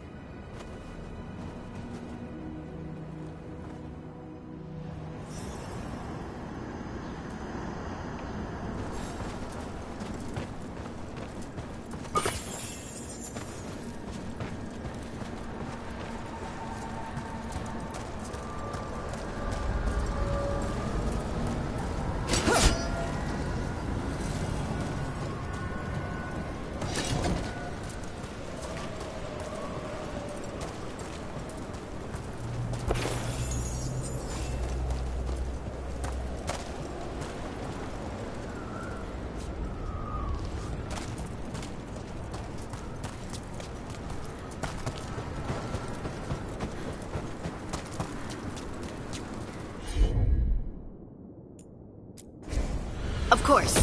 Of course.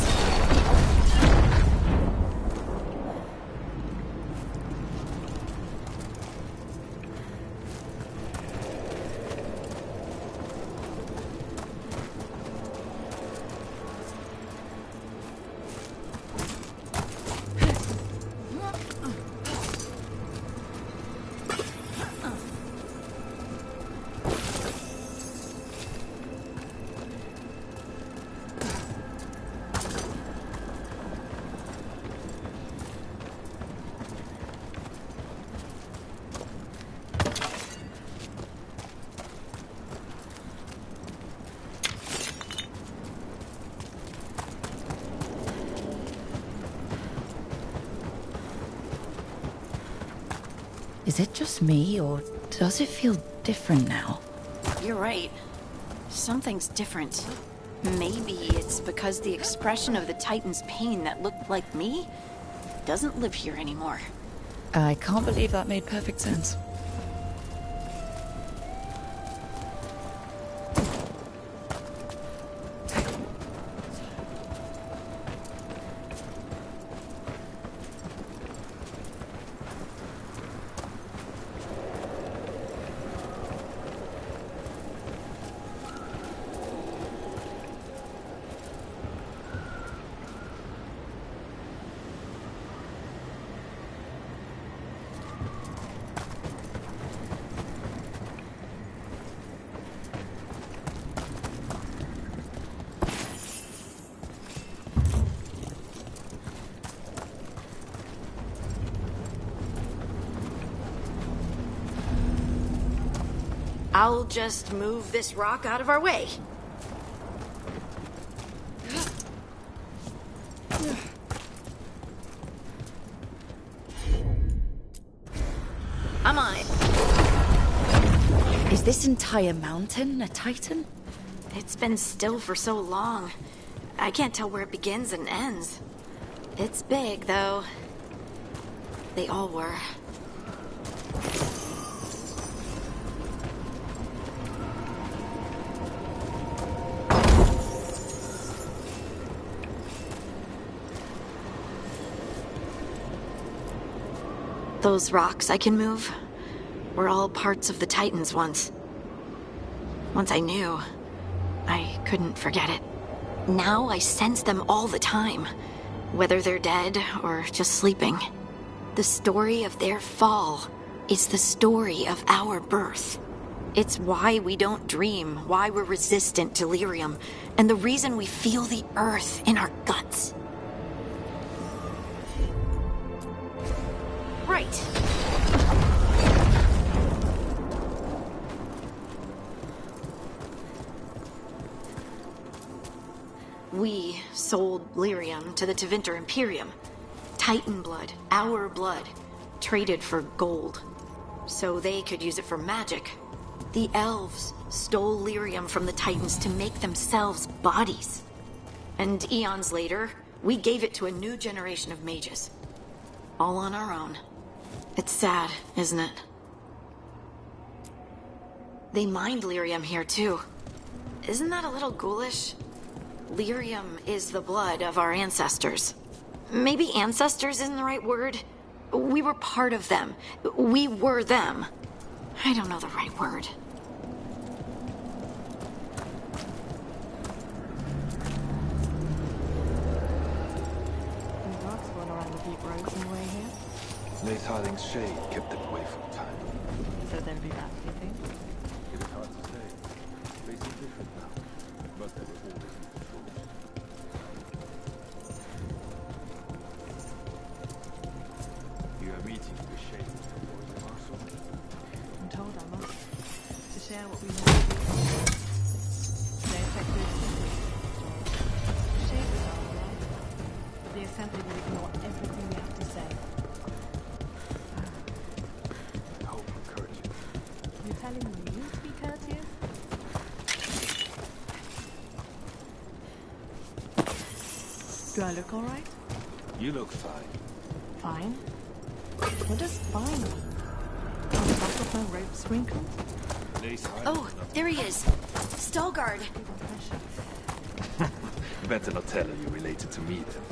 Is it just me, or does it feel different now? You're right. Something's different. Maybe it's because the expression of the Titan's pain that looked like me doesn't live here anymore. I can't believe that made perfect sense. I'll just move this rock out of our way. I'm on it. Is this entire mountain a Titan? It's been still for so long. I can't tell where it begins and ends. It's big, though. They all were. Those rocks I can move were all parts of the Titans once. Once I knew, I couldn't forget it. Now I sense them all the time, whether they're dead or just sleeping. The story of their fall is the story of our birth. It's why we don't dream, why we're resistant to lyrium, and the reason we feel the earth in our guts. Right. We sold lyrium to the Tevinter Imperium. Titan blood, our blood, traded for gold. So they could use it for magic. The elves stole lyrium from the Titans to make themselves bodies. And eons later, we gave it to a new generation of mages. All on our own. It's sad, isn't it? They mined lyrium here, too. Isn't that a little ghoulish? Lyrium is the blood of our ancestors. Maybe ancestors isn't the right word. We were part of them. We were them. I don't know the right word. Any rocks going around the deep roads on the way here? Lace Harding's shade kept them away from time. So they'll be back, do you think? It is hard to say. They seem different now, but they were always in control. You are meeting with Shade, Mr. Marshal? I'm told I must. To share what we know. Stay effective. Shade was our right. But the Assembly will ignore everything we have to say. I hope I'm courteous. You're telling me you to be courteous? Do I look alright? You look fine. Fine? What does fine mean? Are the back of my ropes wrinkled? Lace Harding. Oh, there he is. Stallguard. Better not tell her you're related to me then.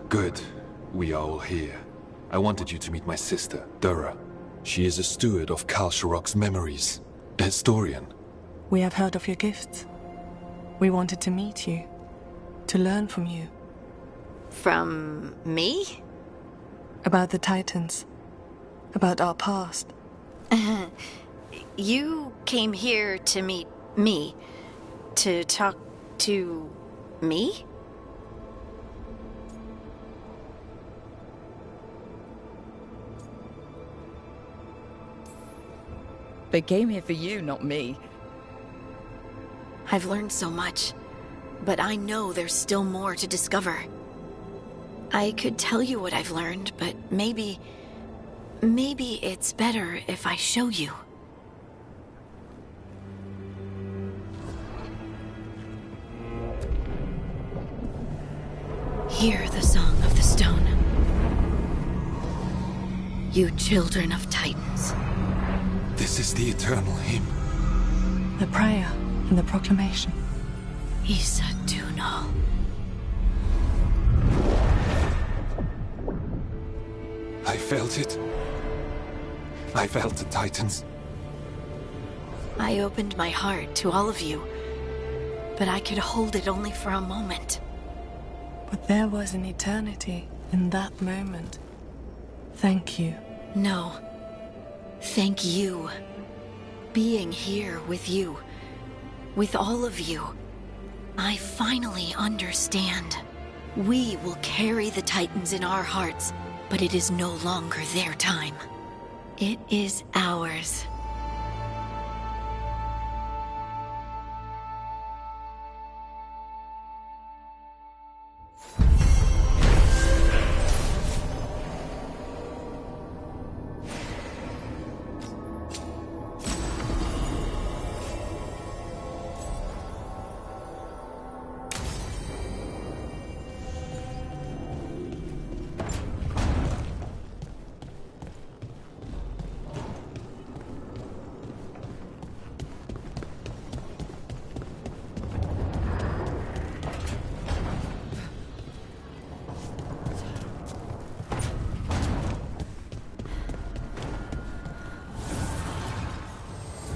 Good. We are all here. I wanted you to meet my sister, Dura. She is a steward of Kal Sharok's memories. A historian. We have heard of your gifts. We wanted to meet you. To learn from you. From me? About the Titans. About our past. You came here to meet me. To talk to me? They came here for you, not me. I've learned so much, but I know there's still more to discover. I could tell you what I've learned, but maybe it's better if I show you. Hear the song of the stone. You children of Titans. This is the eternal hymn. The prayer and the proclamation. Isa Tunal. I felt it. I felt the Titans. I opened my heart to all of you, but I could hold it only for a moment. But there was an eternity in that moment. Thank you. No. Thank you. Being here with you, with all of you, I finally understand. We will carry the Titans in our hearts, but it is no longer their time. It is ours.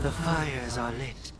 The fires are lit.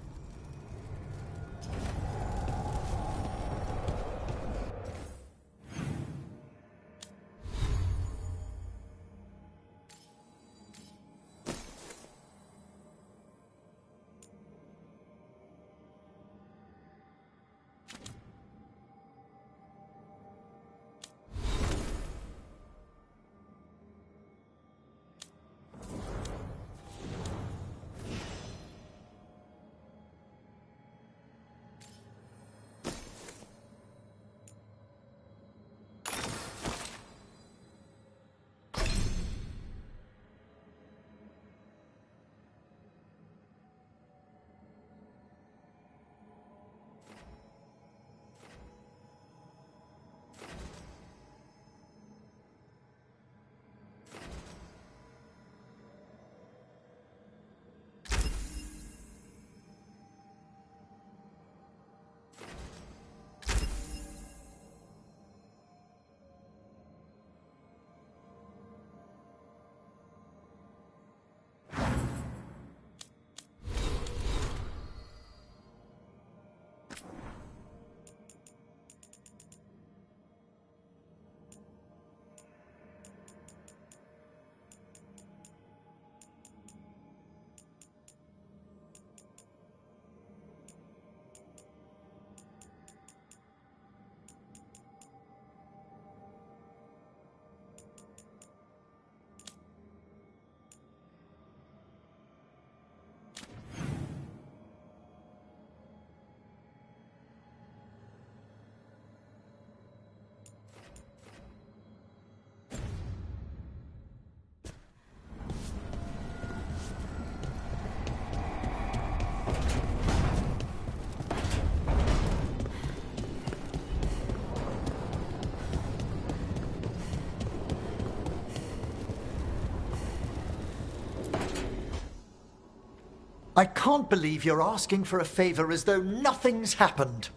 I can't believe you're asking for a favor as though nothing's happened.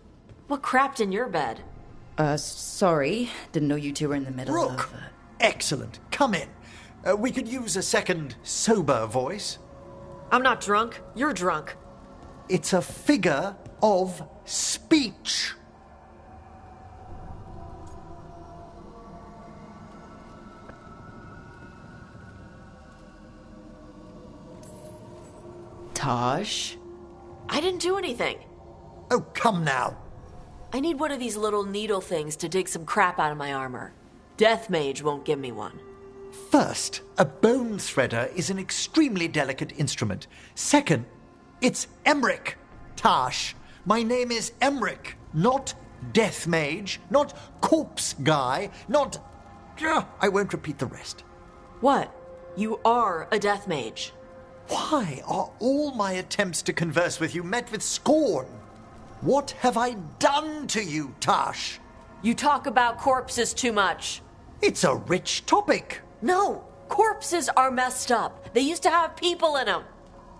What crapped in your bed? Sorry. Didn't know you two were in the middle Rook! of... Excellent. Come in. We could use a second sober voice. I'm not drunk. You're drunk. It's a figure of speech. Tosh? I didn't do anything. Oh, come now. I need one of these little needle things to dig some crap out of my armor. Death Mage won't give me one. First, a bone threader is an extremely delicate instrument. Second, it's Emmerich. Tash, my name is Emmerich, not Death Mage, not Corpse Guy, not... I won't repeat the rest. What? You are a Death Mage. Why are all my attempts to converse with you met with scorn? What have I done to you, Tash? You talk about corpses too much. It's a rich topic. No, corpses are messed up. They used to have people in them.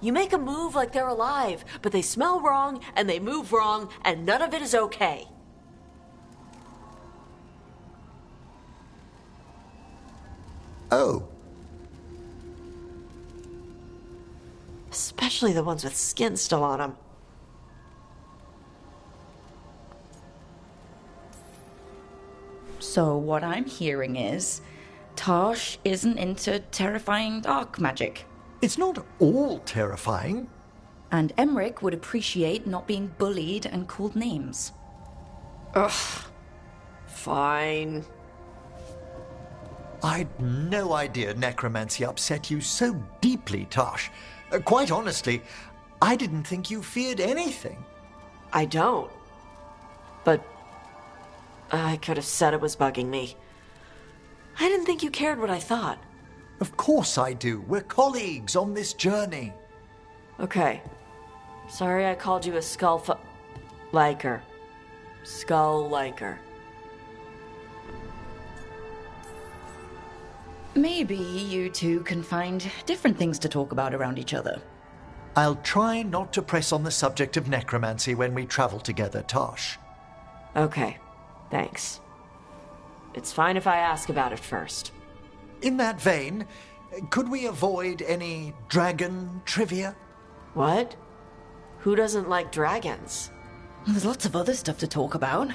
You make a move like they're alive, but they smell wrong and they move wrong, and none of it is okay. Oh. Especially the ones with skin still on them. So what I'm hearing is, Tosh isn't into terrifying dark magic. It's not all terrifying. And Emmerich would appreciate not being bullied and called names. Ugh. Fine. I'd no idea necromancy upset you so deeply, Tosh. Quite honestly, I didn't think you feared anything. I don't. But I could have said it was bugging me. I didn't think you cared what I thought. Of course I do. We're colleagues on this journey. Okay. Sorry I called you a liker. Skull liker. Maybe you two can find different things to talk about around each other. I'll try not to press on the subject of necromancy when we travel together, Tosh. Okay. Thanks. It's fine if I ask about it first. In that vein, could we avoid any dragon trivia? What? Who doesn't like dragons? There's lots of other stuff to talk about.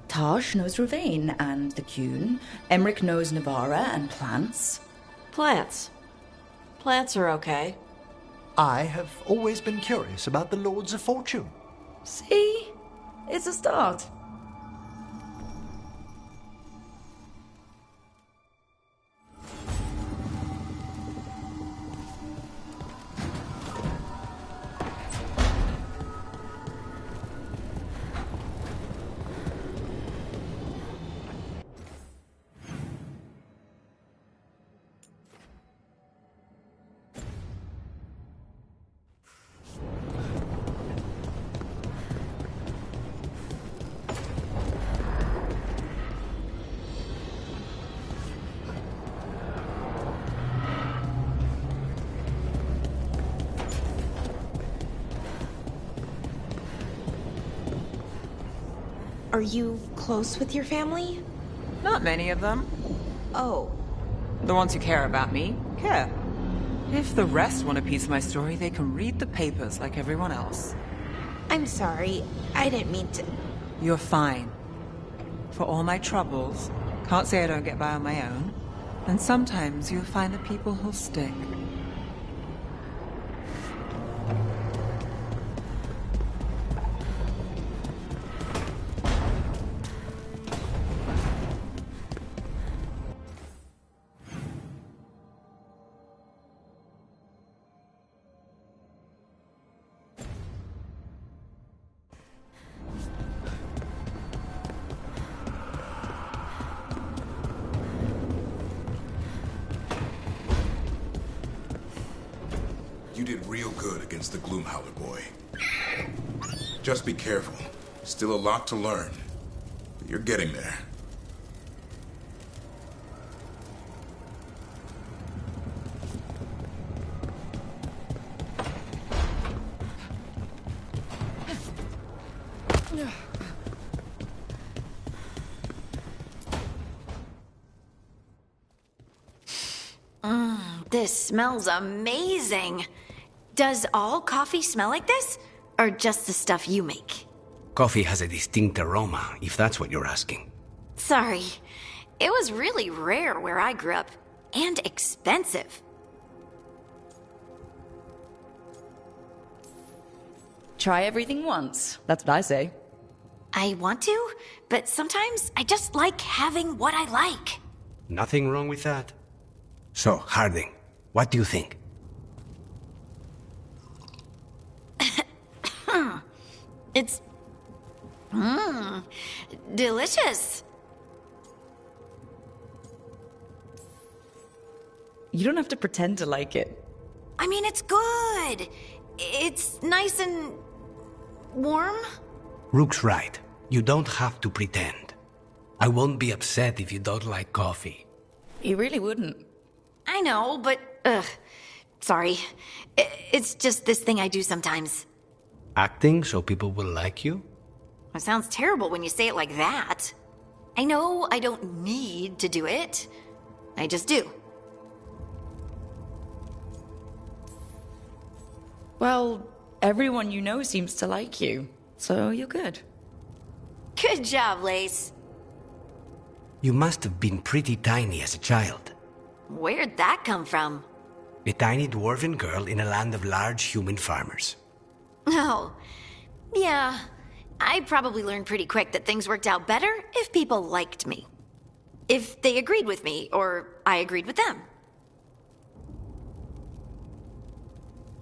Tosh knows Ravane and the Qun. Emmerich knows Navara and plants. Plants. Plants are okay. I have always been curious about the Lords of Fortune. See? It's a start. Are you close with your family? Not many of them. Oh. The ones who care about me, care. If the rest want a piece of my story, they can read the papers like everyone else. I'm sorry. I didn't mean to... You're fine. For all my troubles, can't say I don't get by on my own. And sometimes you'll find the people who'll stick. You did real good against the Gloomhowler boy. Just be careful. Still a lot to learn. But you're getting there. This smells amazing. Does all coffee smell like this? Or just the stuff you make? Coffee has a distinct aroma, if that's what you're asking. Sorry. It was really rare where I grew up. And expensive. Try everything once. That's what I say. I want to, but sometimes I just like having what I like. Nothing wrong with that. So, Harding, what do you think? It's... delicious. You don't have to pretend to like it. I mean, it's good. It's nice and... warm? Rook's right. You don't have to pretend. I won't be upset if you don't like coffee. You really wouldn't. I know, but... sorry. It's just this thing I do sometimes. Acting so people will like you? It sounds terrible when you say it like that. I know I don't need to do it. I just do. Well, everyone you know seems to like you, so you're good. Good job, Lace. You must have been pretty tiny as a child. Where'd that come from? A tiny dwarven girl in a land of large human farmers. Oh, yeah. I probably learned pretty quick that things worked out better if people liked me. If they agreed with me, or I agreed with them.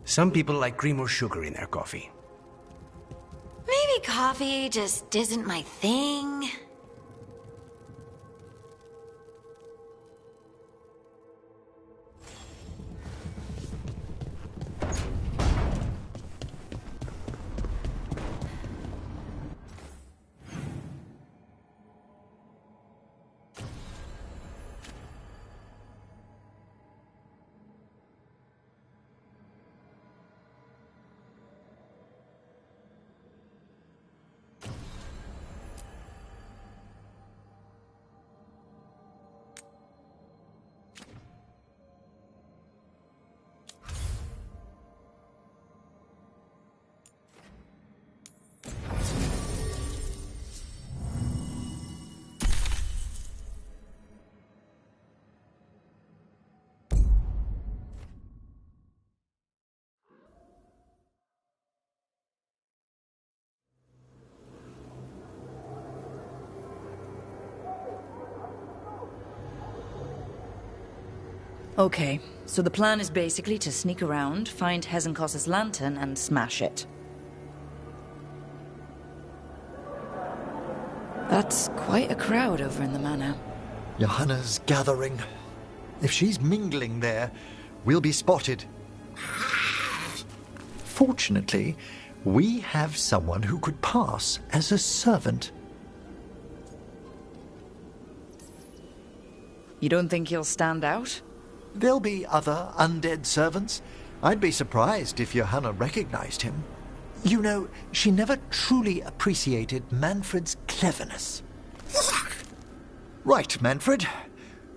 Some people like cream or sugar in their coffee. Maybe coffee just isn't my thing. Okay, so the plan is basically to sneak around, find Hezenkos's lantern, and smash it. That's quite a crowd over in the manor. Johanna's gathering. If she's mingling there, we'll be spotted. Fortunately, we have someone who could pass as a servant. You don't think he'll stand out? There'll be other undead servants. I'd be surprised if Johanna recognized him. You know, she never truly appreciated Manfred's cleverness. Right, Manfred.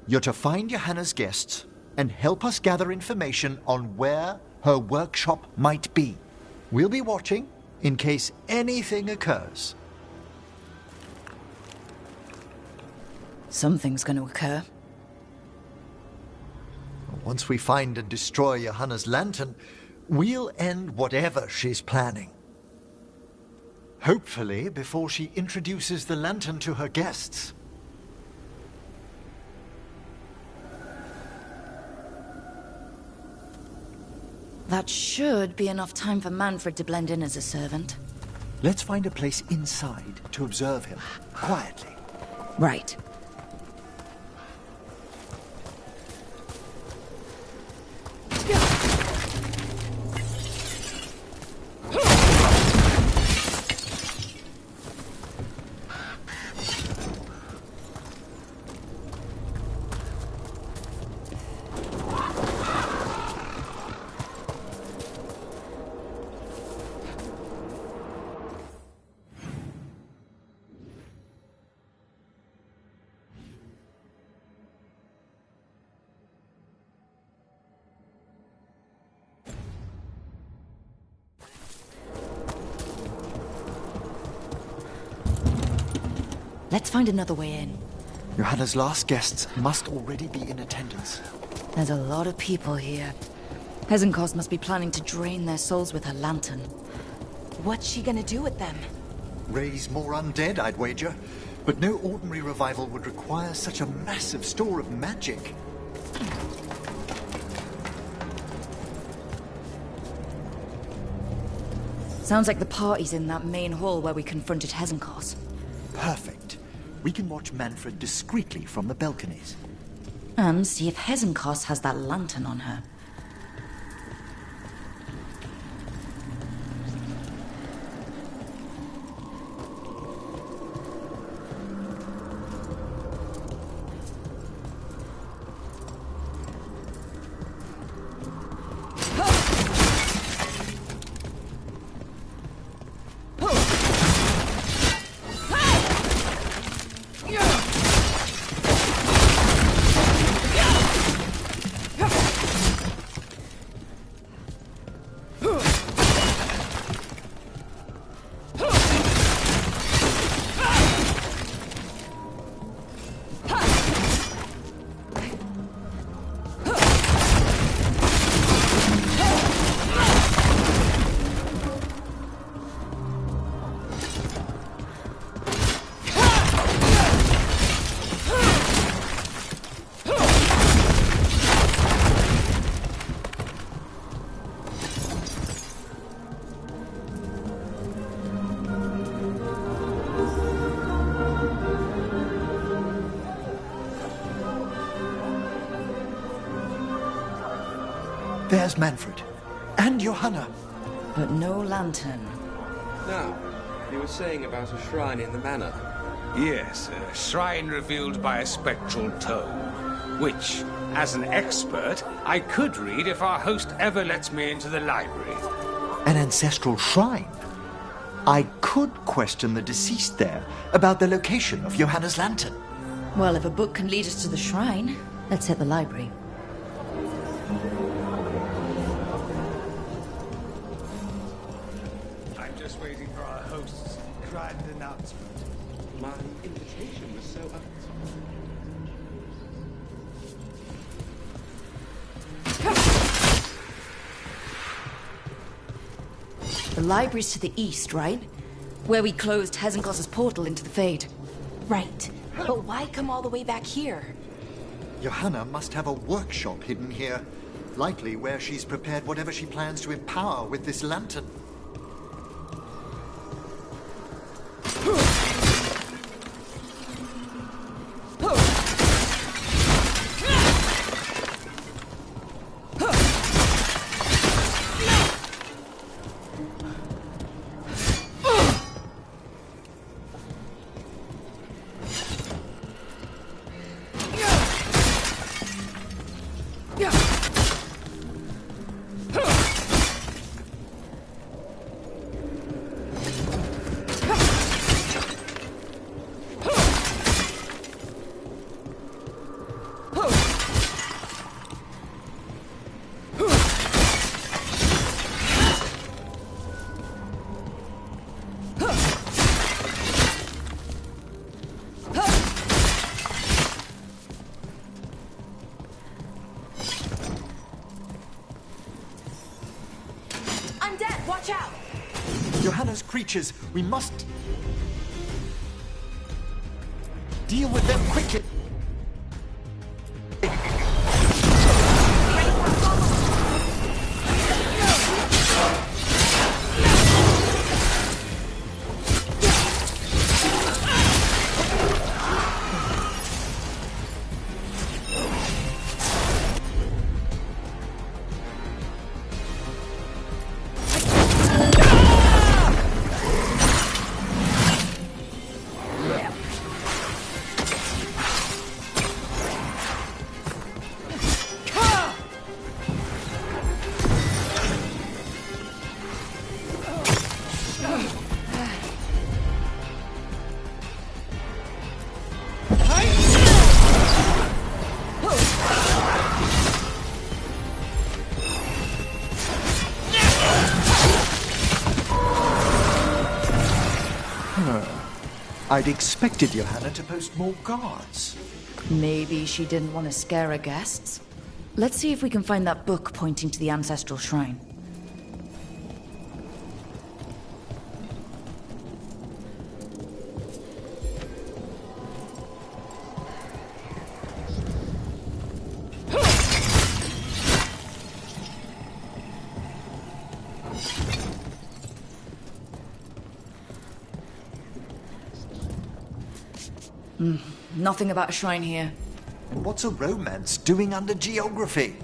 You're to find Johanna's guests and help us gather information on where her workshop might be. We'll be watching in case anything occurs. Something's going to occur. Once we find and destroy Johanna's lantern, we'll end whatever she's planning. Hopefully before she introduces the lantern to her guests. That should be enough time for Manfred to blend in as a servant. Let's find a place inside to observe him, quietly. Right. Let's find another way in. Johanna's last guests must already be in attendance. There's a lot of people here. Hezenkos must be planning to drain their souls with her lantern. What's she gonna do with them? Raise more undead, I'd wager. But no ordinary revival would require such a massive store of magic. Sounds like the party's in that main hall where we confronted Hezenkos. Perfect. We can watch Manfred discreetly from the balconies. And see if Hezenkos has that lantern on her. There's Manfred. And Johanna. But no lantern. Now, you were saying about a shrine in the manor. Yes, a shrine revealed by a spectral tome, which, as an expert, I could read if our host ever lets me into the library. An ancestral shrine? I could question the deceased there about the location of Johanna's lantern. Well, if a book can lead us to the shrine, let's hit the library. I'm just waiting for our host's grand announcement. My invitation was so The library's to the east, right? Where we closed Hezenkos' portal into the Fade. Right. But why come all the way back here? Johanna must have a workshop hidden here. Likely where she's prepared whatever she plans to empower with this lantern. Watch out! Johanna's creatures, we must deal with them quickly. I'd expected Johanna to post more guards. Maybe she didn't want to scare her guests. Let's see if we can find that book pointing to the ancestral shrine. Nothing about a shrine here. And what's a romance doing under geography?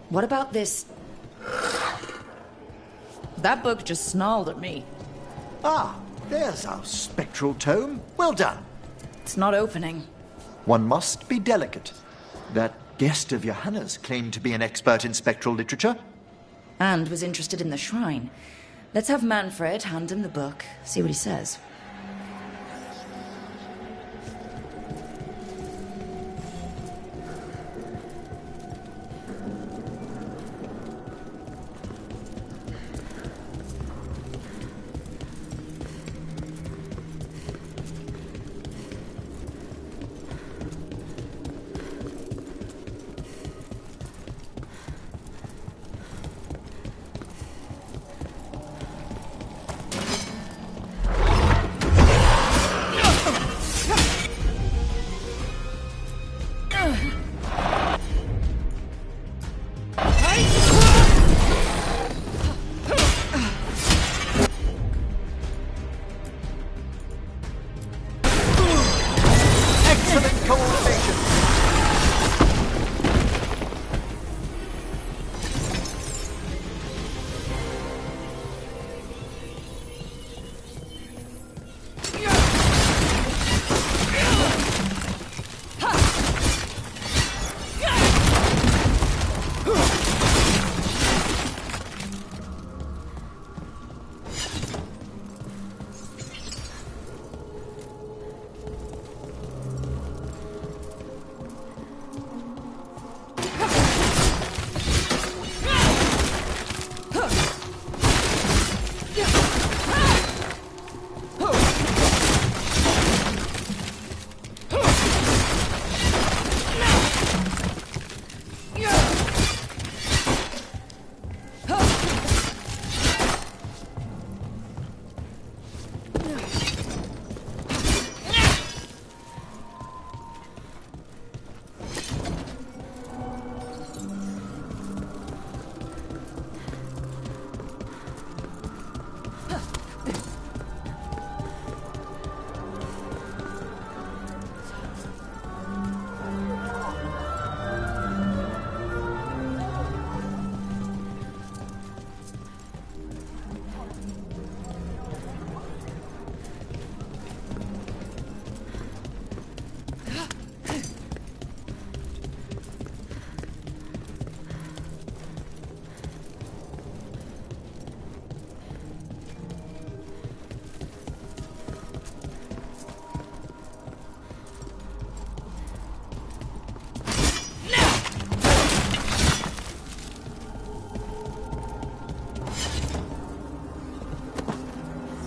What about this? That book just snarled at me. Ah, there's our spectral tome. Well done. It's not opening. One must be delicate. That guest of Johanna's claimed to be an expert in spectral literature. And was interested in the shrine. Let's have Manfred hand him the book, see what he says.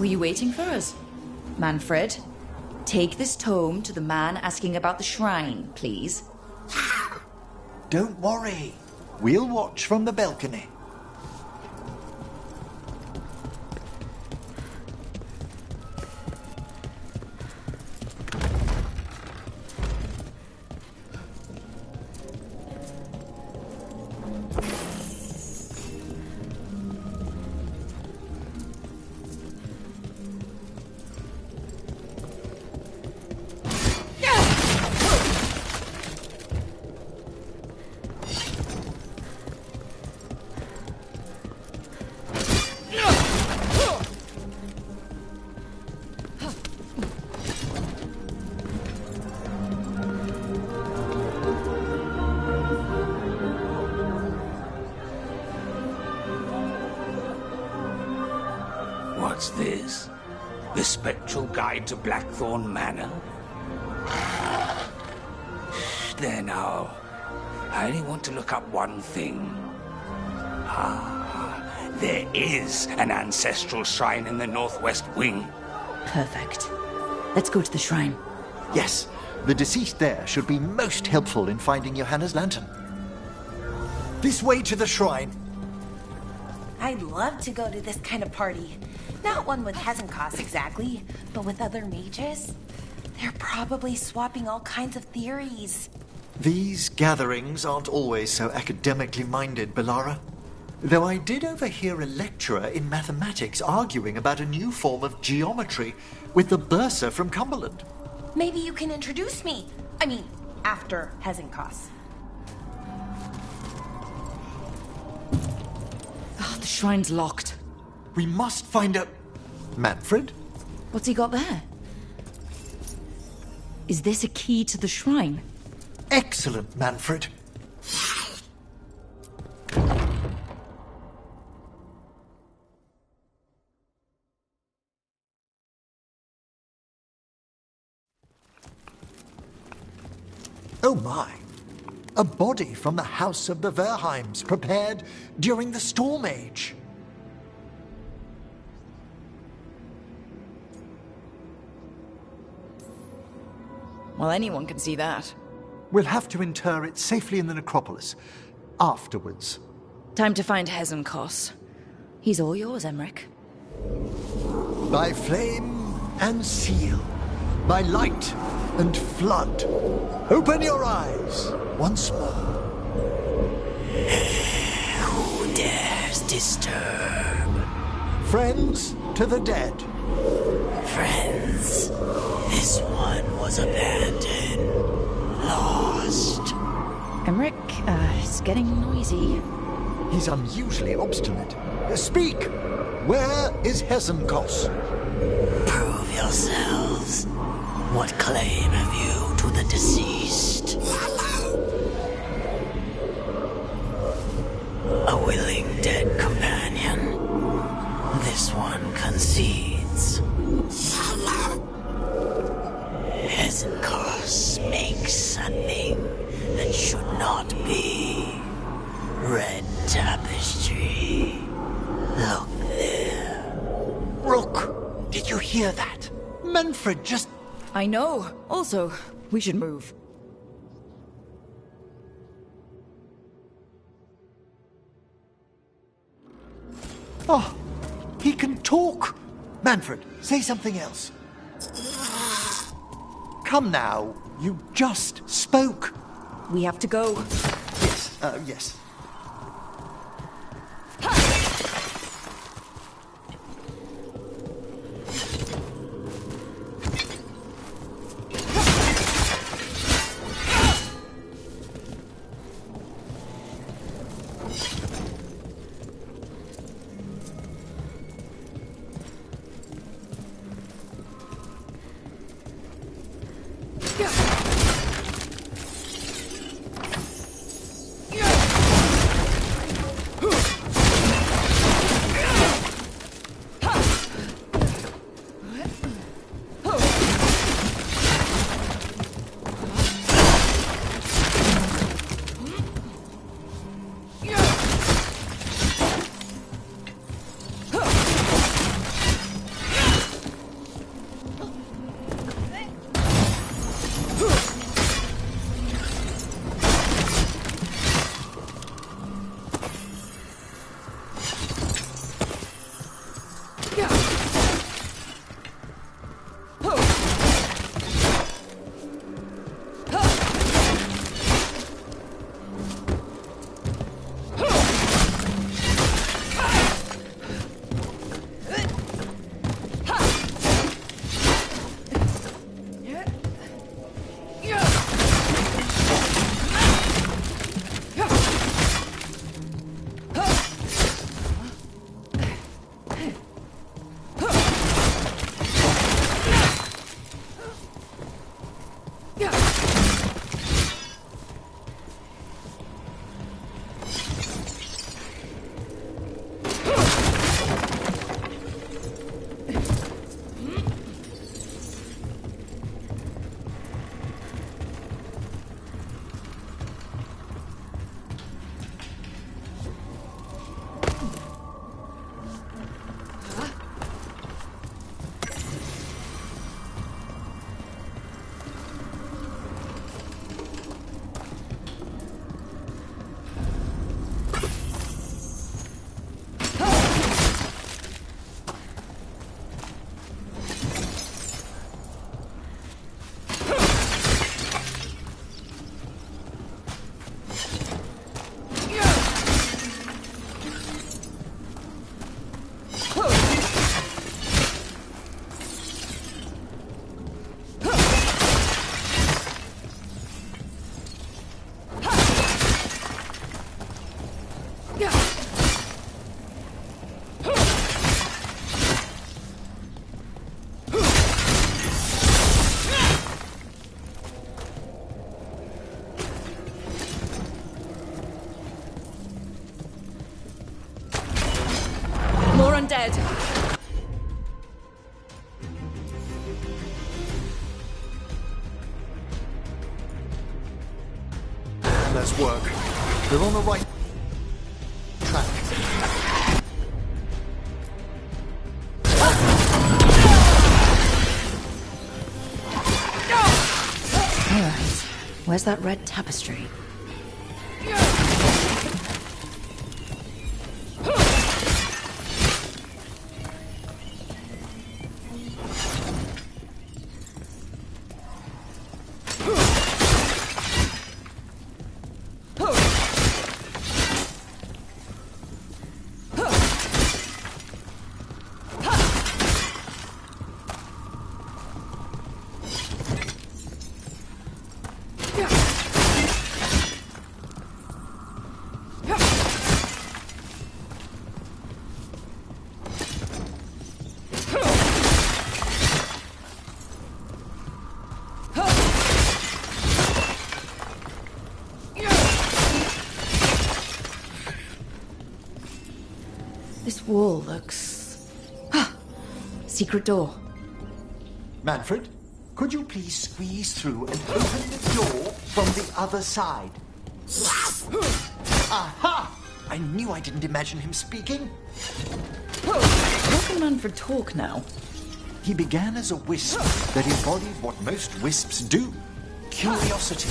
Were you waiting for us? Manfred, take this tome to the man asking about the shrine, please. Don't worry. We'll watch from the balcony. What's this? The Spectral Guide to Blackthorn Manor? There now. I only want to look up one thing. There is an ancestral shrine in the northwest wing. Perfect. Let's go to the shrine. Yes, the deceased there should be most helpful in finding Johanna's lantern. This way to the shrine. I'd love to go to this kind of party. Not one with Hezenkos exactly, but with other mages. They're probably swapping all kinds of theories. These gatherings aren't always so academically minded, Bellara. Though I did overhear a lecturer in mathematics arguing about a new form of geometry with the bursar from Cumberland. Maybe you can introduce me. I mean, after Hezenkos. Oh, the shrine's locked. We must find a... Manfred? What's he got there? Is this a key to the shrine? Excellent, Manfred. Oh my! A body from the house of the Verheims, prepared during the Storm Age. Well, anyone can see that. We'll have to inter it safely in the necropolis. Afterwards. Time to find Hezenkos. He's all yours, Emmerich. By flame and seal, by light and flood, open your eyes once more. Who dares disturb? Friends to the dead. Friends. This one was abandoned. Lost. Emmerich, it's getting noisy. He's unusually obstinate. Speak! Where is Hezenkos? Prove yourselves. What claim have you to the deceased? A willing dead companion. This one concedes. Hezenkos makes a thing that should not be. Red tapestry. Look there. Rook, did you hear that? Manfred just... I know. Also, we should move. Oh, he can talk. Manfred, say something else. Come now, you just spoke. We have to go. Yes, yes. undead. Let's work. We're on the right track. All right. Where's that red tapestry? This wall looks... Secret door. Manfred, could you please squeeze through and open the door from the other side? Aha! I knew I didn't imagine him speaking. How can Manfred talk now? He began as a wisp that embodied what most wisps do. Curiosity.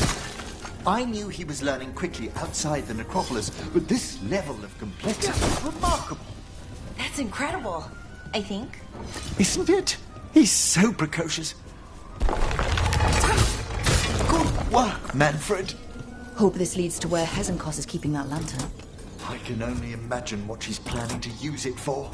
I knew he was learning quickly outside the necropolis, but this level of complexity is remarkable. That's incredible, I think. Isn't it? He's so precocious. Good work, Manfred. Hope this leads to where Hezenkos is keeping that lantern. I can only imagine what she's planning to use it for.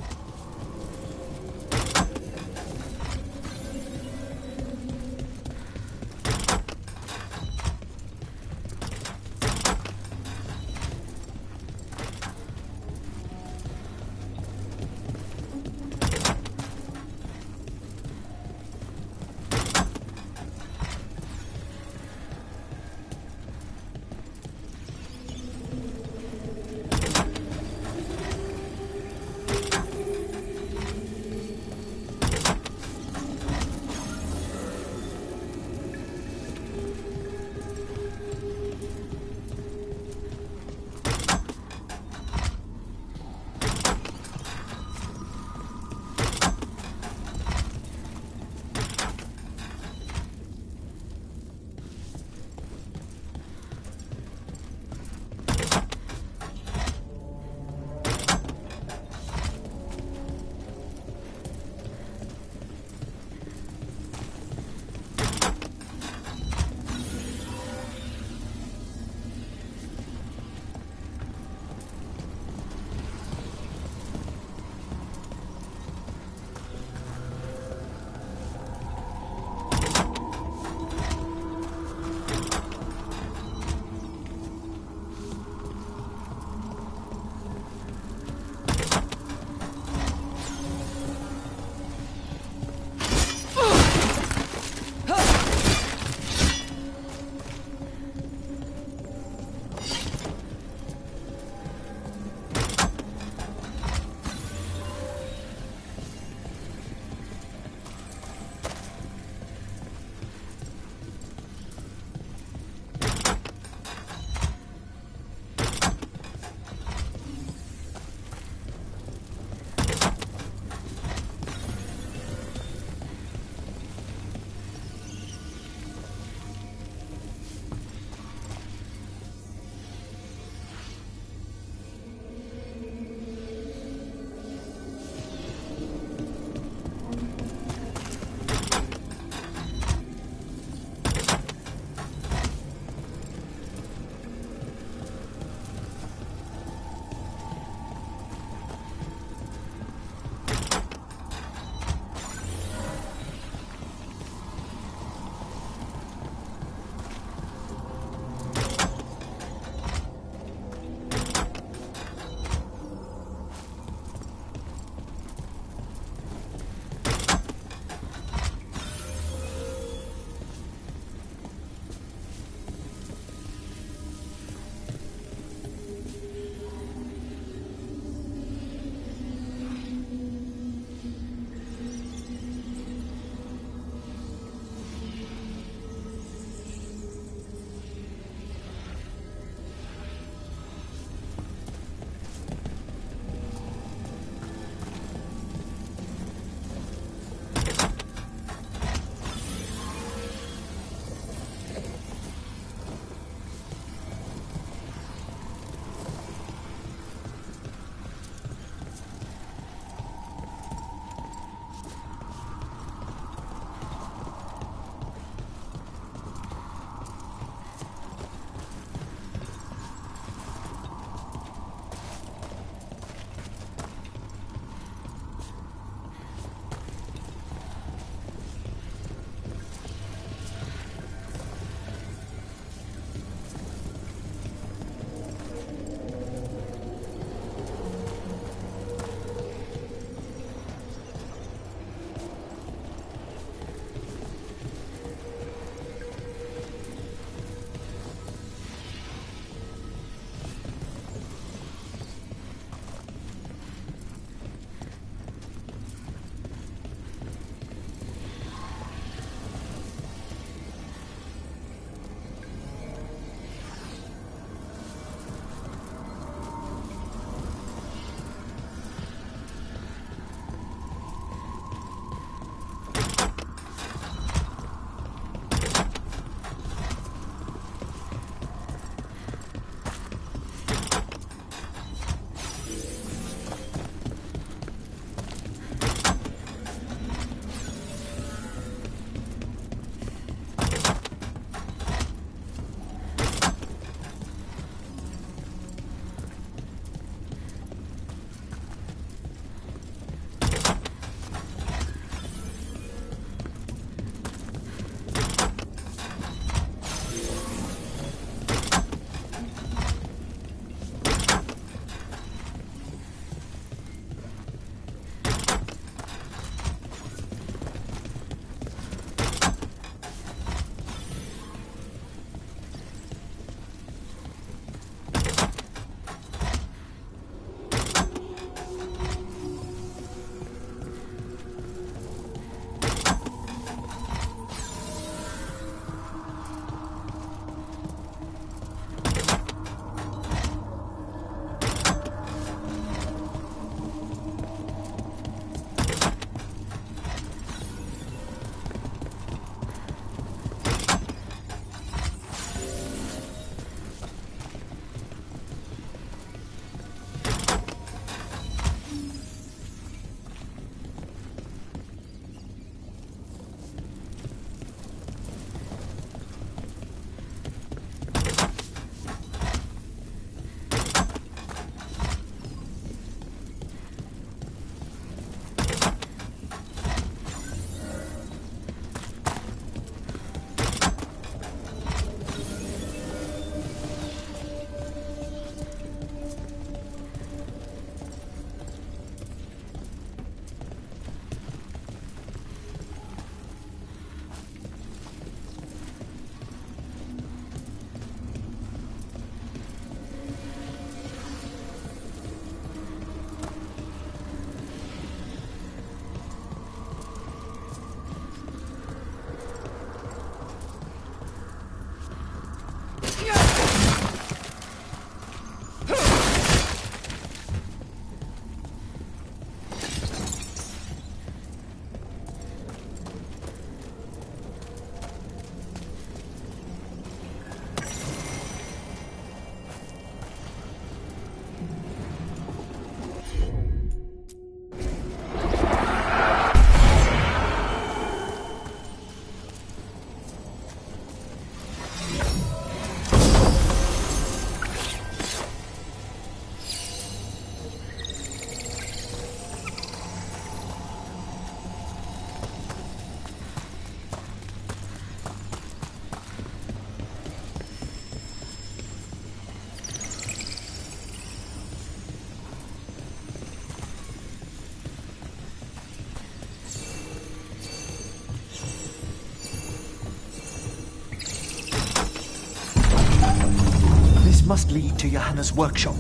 must lead to Johanna's workshop.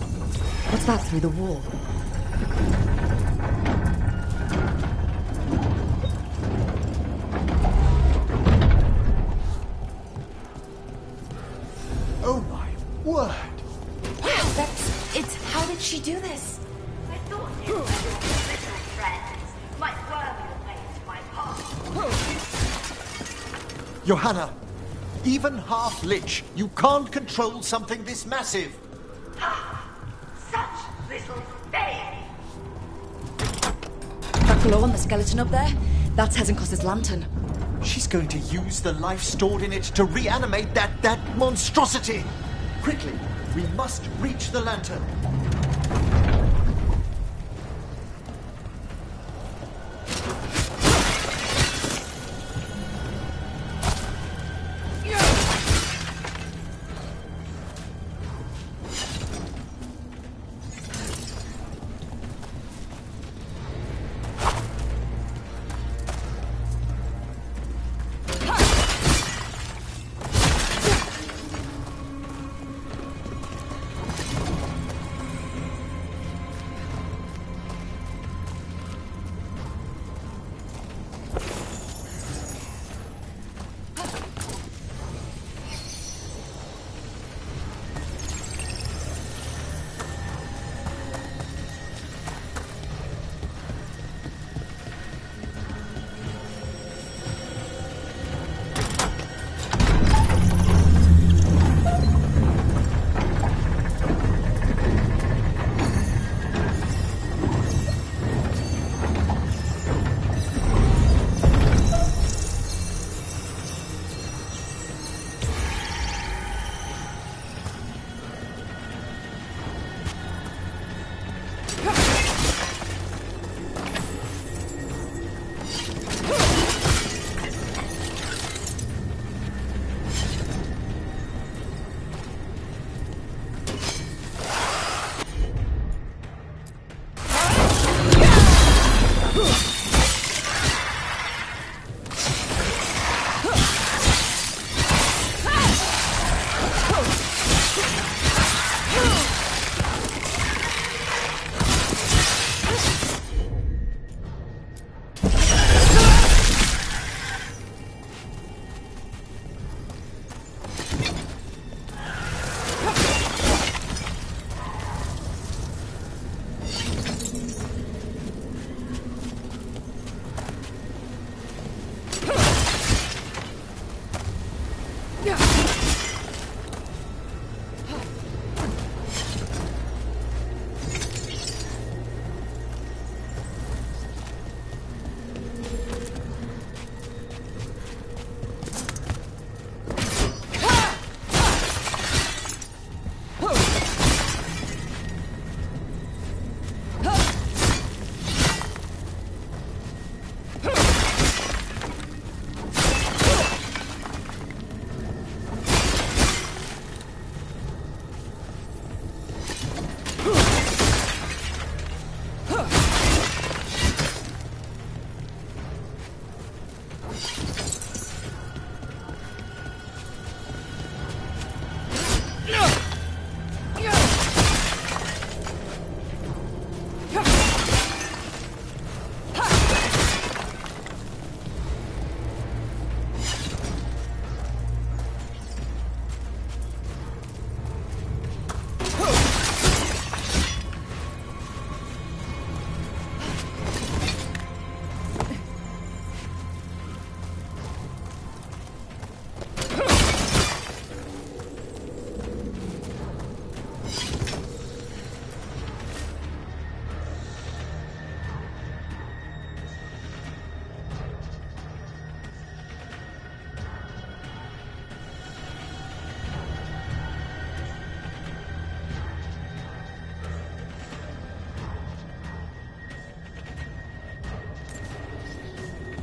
What's that through the wall? Oh my word! Wow, it's... How did she do this? I thought you were little friends might worm your way into my path. Johanna, even half-lich, you can't control something this massive. Such little baby. That glow on the skeleton up there? That's Hezenkos's lantern. She's going to use the life stored in it to reanimate that monstrosity. Quickly, we must reach the lantern.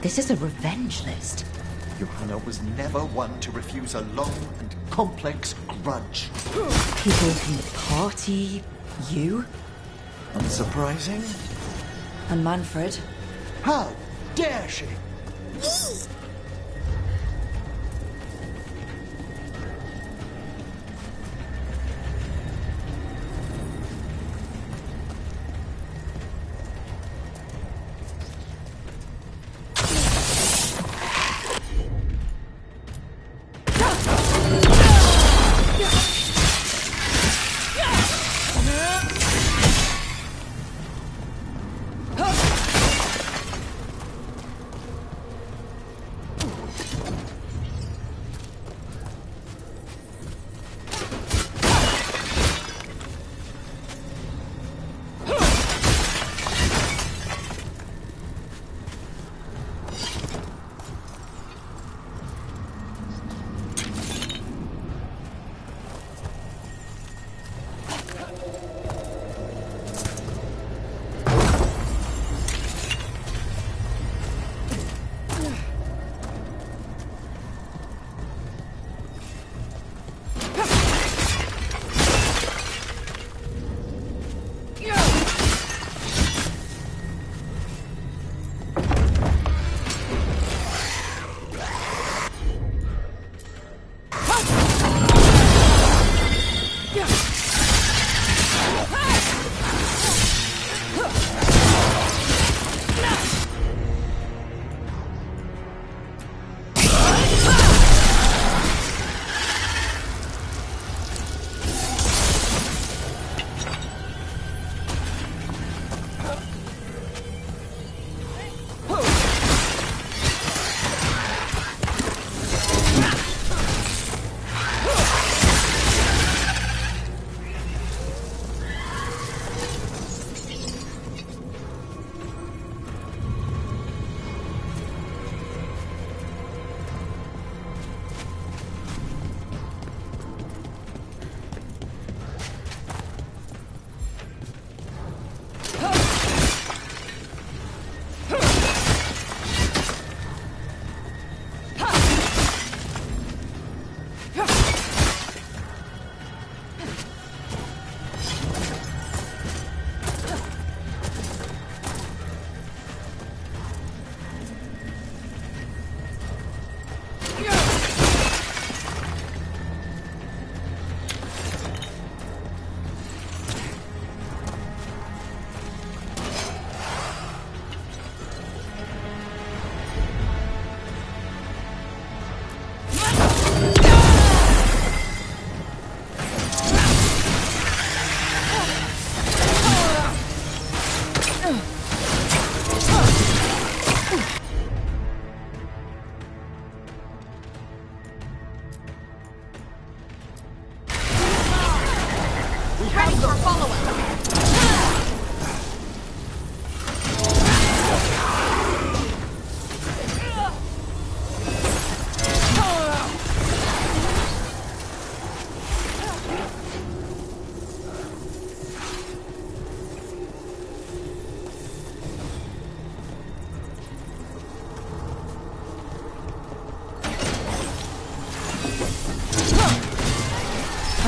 This is a revenge list. Johanna was never one to refuse a long and complex grudge. People from the party, you, Unsurprising? and Manfred. How dare she?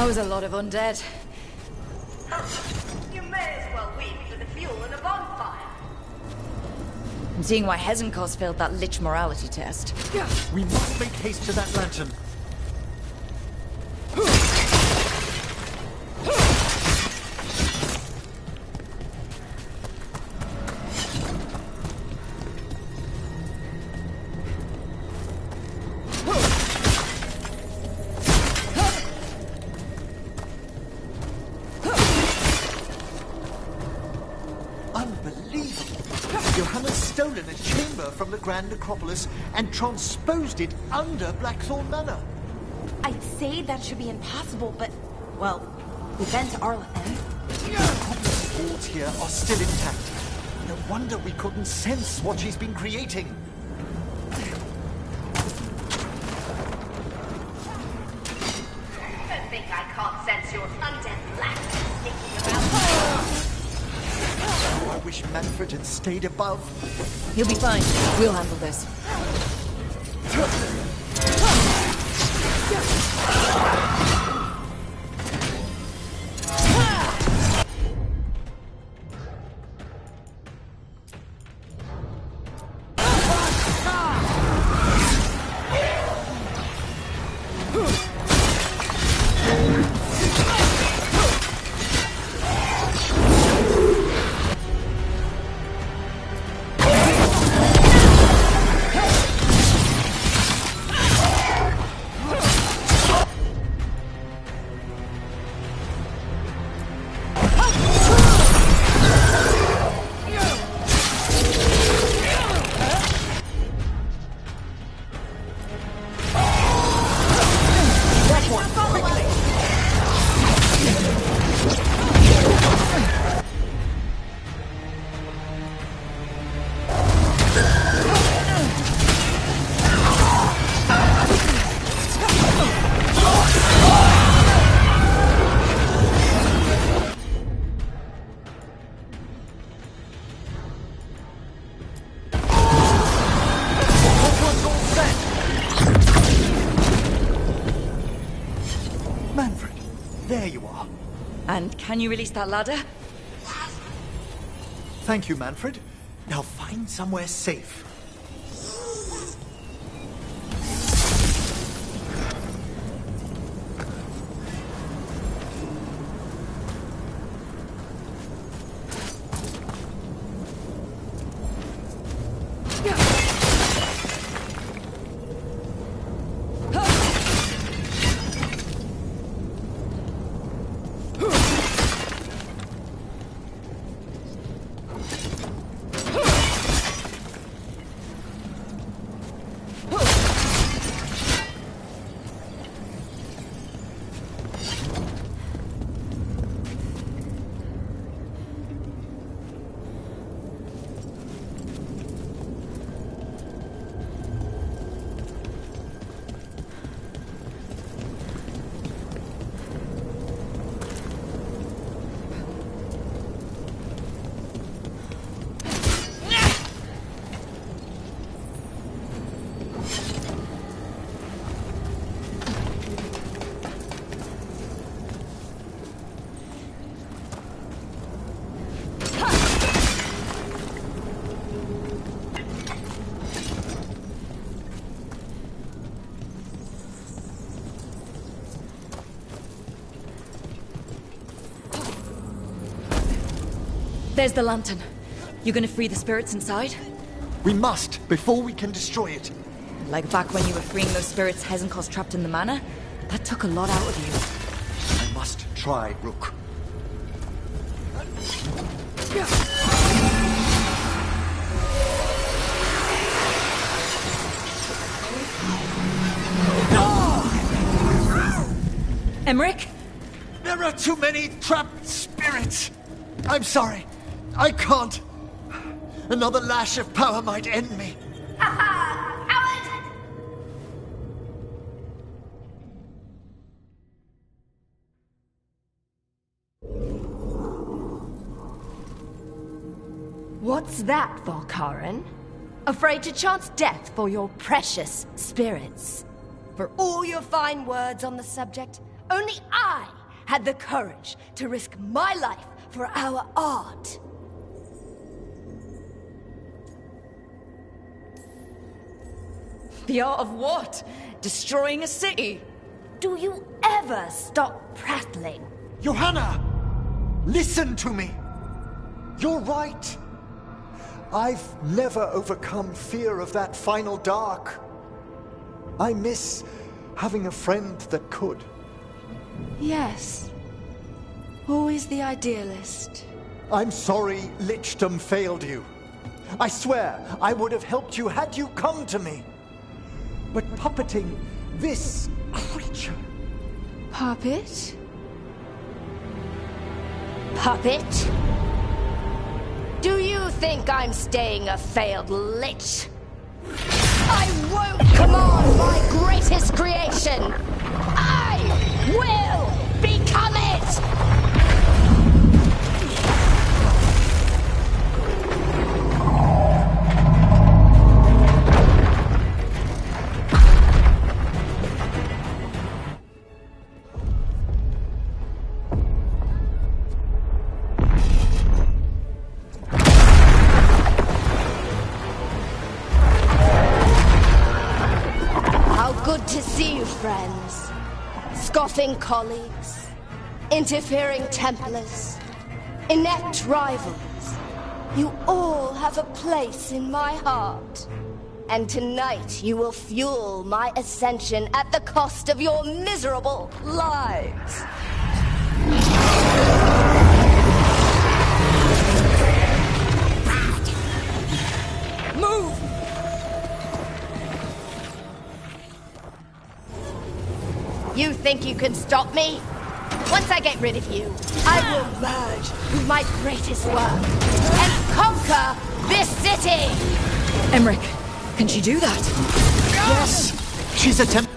That was a lot of undead. You may as well weep for the fuel in a bonfire. I'm seeing why Hezenkos failed that lich morality test. We must make haste to that lantern. Grand Necropolis and transposed it under Blackthorn Manor. I'd say that should be impossible, but, well, we've been to Arlethen. The Necropolis walls here are still intact. No wonder we couldn't sense what she's been creating. Don't think I can't sense your undead blackness sneaking around. I wish Manfred had stayed above. He'll be fine. We'll handle this. And can you release that ladder? Thank you, Manfred. Now find somewhere safe. There's the lantern. You gonna free the spirits inside? We must, before we can destroy it. Like back when you were freeing those spirits Hezenkos trapped in the manor? That took a lot out of you. I must try, Rook. Emmerich? There are too many trapped spirits. I'm sorry. I can't. Another lash of power might end me. What's that, Volkaren? Afraid to chance death for your precious spirits? For all your fine words on the subject, Only I had the courage to risk my life for our art. The art of what? Destroying a city? Do you ever stop prattling? Johanna! Listen to me! You're right. I've never overcome fear of that final dark. I miss having a friend that could. Yes. Always the idealist. I'm sorry Lichdom failed you. I swear I would have helped you had you come to me. But puppeting this creature... Puppet? Puppet? Do you think I'm staying a failed lich? I won't command my greatest creation! I will become it! Good to see you, friends. Scoffing colleagues, interfering Templars, inept rivals. You all have a place in my heart. And tonight you will fuel my ascension at the cost of your miserable lives. Move! You think you can stop me? Once I get rid of you, I will merge with my greatest work and conquer this city! Emmerich, can she do that? Yes! She's attempting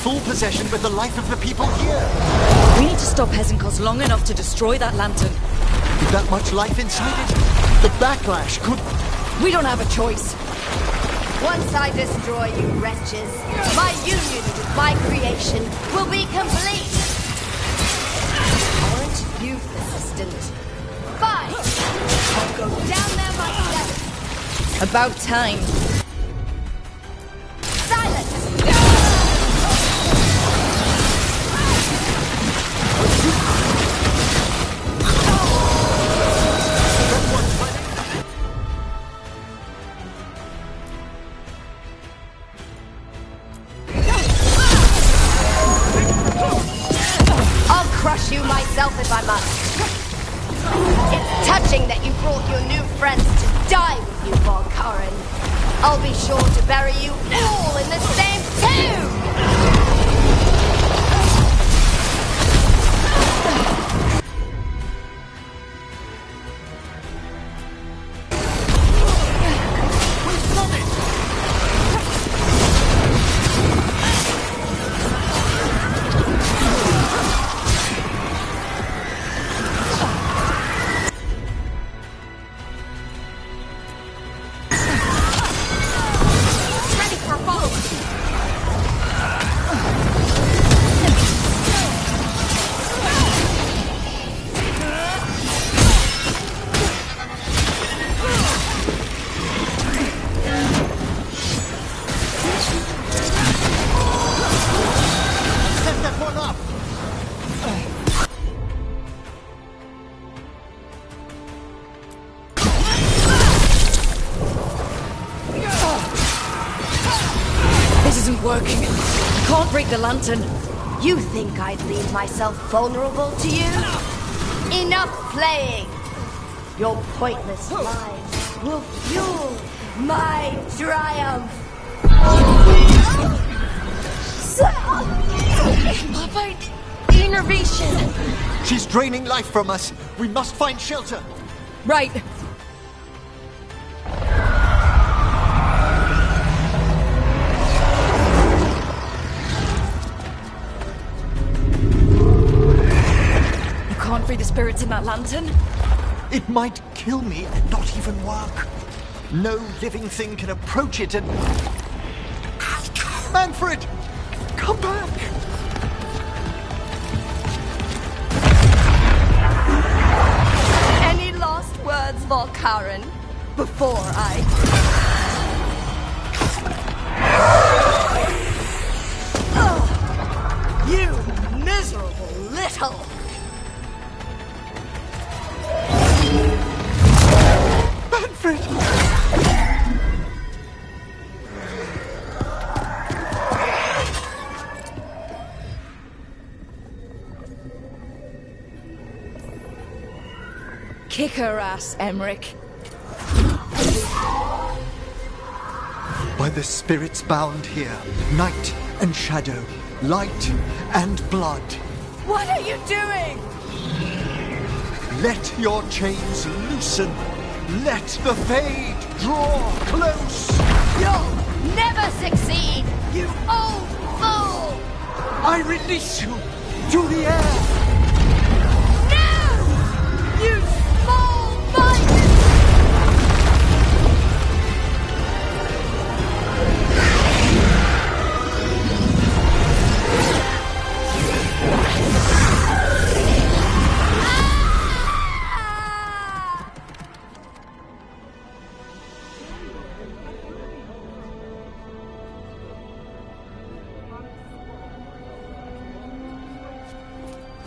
full possession with the life of the people here. We need to stop Hezenkos long enough to destroy that lantern. With that much life inside it, the backlash could... We don't have a choice. Once I destroy you wretches, my union with my creation will be complete. Aren't you persistent? Fine! I'll go down there myself. About time. Silence! Crush you myself if I must. It's touching that you brought your new friends to die with you, Volkaren. I'll be sure to bury you all in the same tomb! Working. I can't break the lantern. You think I'd leave myself vulnerable to you? Enough playing! Your pointless lives will fuel my triumph! Papa, innervation! She's draining life from us. We must find shelter. Right. Can't free the spirits in that lantern? It might kill me and not even work. No living thing can approach it and... Manfred! Come back! Any last words, Valkaren, before I... You miserable little... Manfred! Kick her ass, Emmerich. By the spirits bound here, night and shadow, light and blood. What are you doing? Let your chains loosen. Let the Fade draw close. You'll never succeed, you old fool! I release you to the air. No! You small-minded...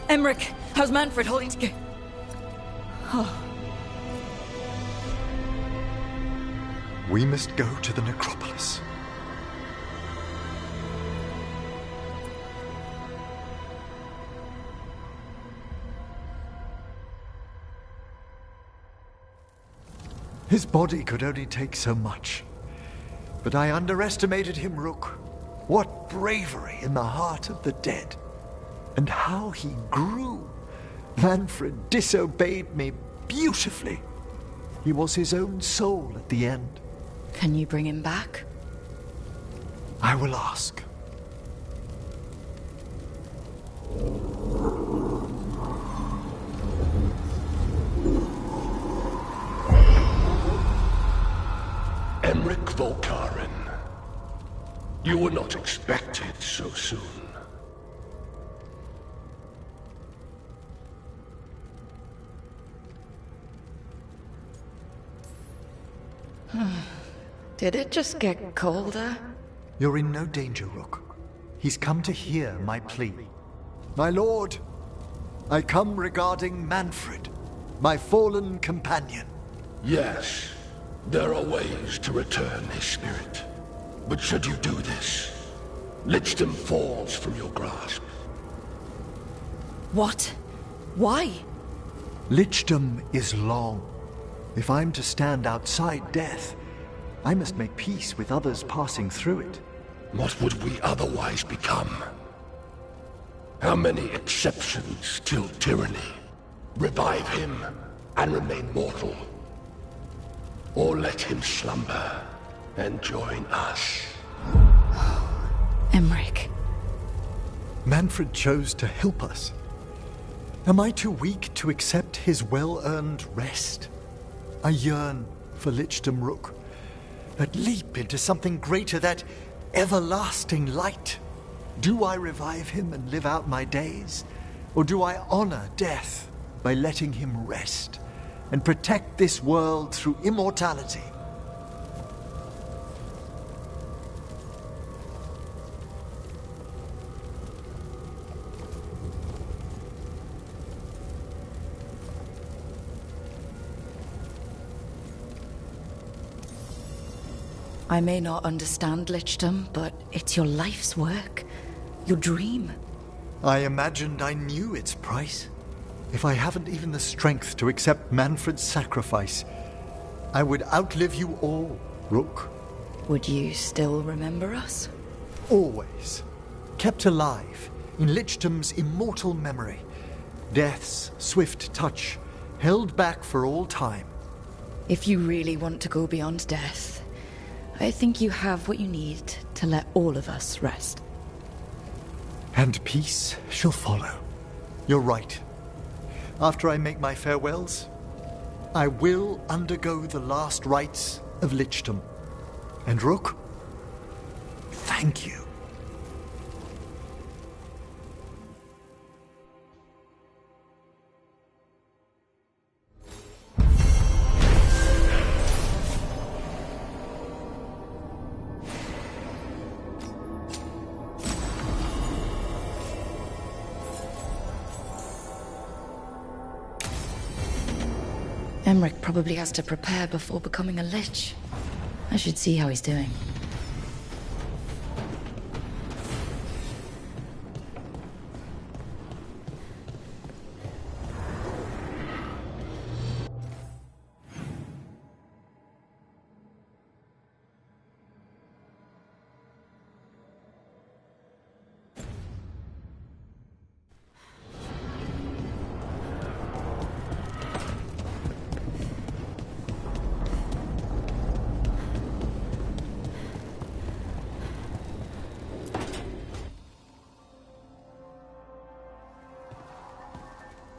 Emmerich, how's Manfred holding together? Oh. We must go to the necropolis. His body could only take so much. But I underestimated him, Rook. What bravery in the heart of the dead. And how he grew. Manfred disobeyed me beautifully. He was his own soul at the end. Can you bring him back? I will ask. Emmerich Valkaren. You were not expected so soon. Did it just get colder? You're in no danger, Rook. He's come to hear my plea. My lord, I come regarding Manfred, my fallen companion. Yes, there are ways to return his spirit. But should you do this, Lichdom falls from your grasp. What? Why? Lichdom is long. If I'm to stand outside death, I must make peace with others passing through it. What would we otherwise become? How many exceptions till tyranny? Revive him and remain mortal. Or let him slumber and join us. Emmerich. Manfred chose to help us. Am I too weak to accept his well-earned rest? I yearn for Lichdom, Rook. That leap into something greater, that everlasting light. Do I revive him and live out my days? Or do I honor death by letting him rest and protect this world through immortality? I may not understand Lichdom, but it's your life's work. Your dream. I imagined I knew its price. If I haven't even the strength to accept Manfred's sacrifice, I would outlive you all, Rook. Would you still remember us? Always. Kept alive in Lichdom's immortal memory. Death's swift touch, held back for all time. If you really want to go beyond death, I think you have what you need to let all of us rest. And peace shall follow. You're right. After I make my farewells, I will undergo the last rites of Lichdom. And Rook, thank you. Emmerich probably has to prepare before becoming a lich. I should see how he's doing.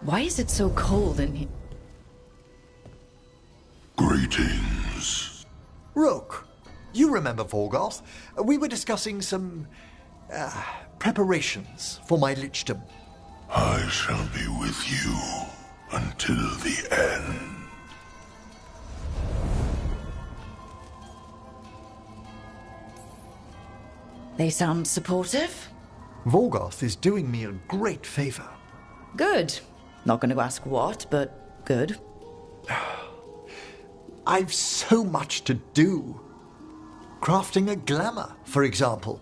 Why is it so cold in here? Greetings. Rook, you remember Vorgoth? We were discussing some preparations for my Lichdom. I shall be with you until the end. They sound supportive? Vorgoth is doing me a great favor. Good. Not going to ask what, but good. I've so much to do. Crafting a glamour, for example.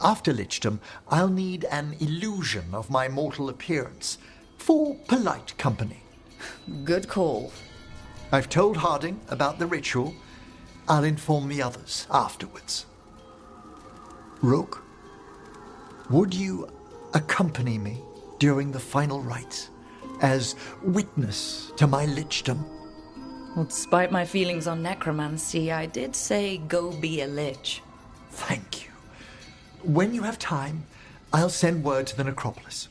After Lichdom, I'll need an illusion of my mortal appearance for polite company. Good call. I've told Harding about the ritual. I'll inform the others afterwards. Rook, would you accompany me during the final rites as witness to my Lichdom? Well, despite my feelings on necromancy, I did say go be a lich. Thank you. When you have time, I'll send word to the necropolis.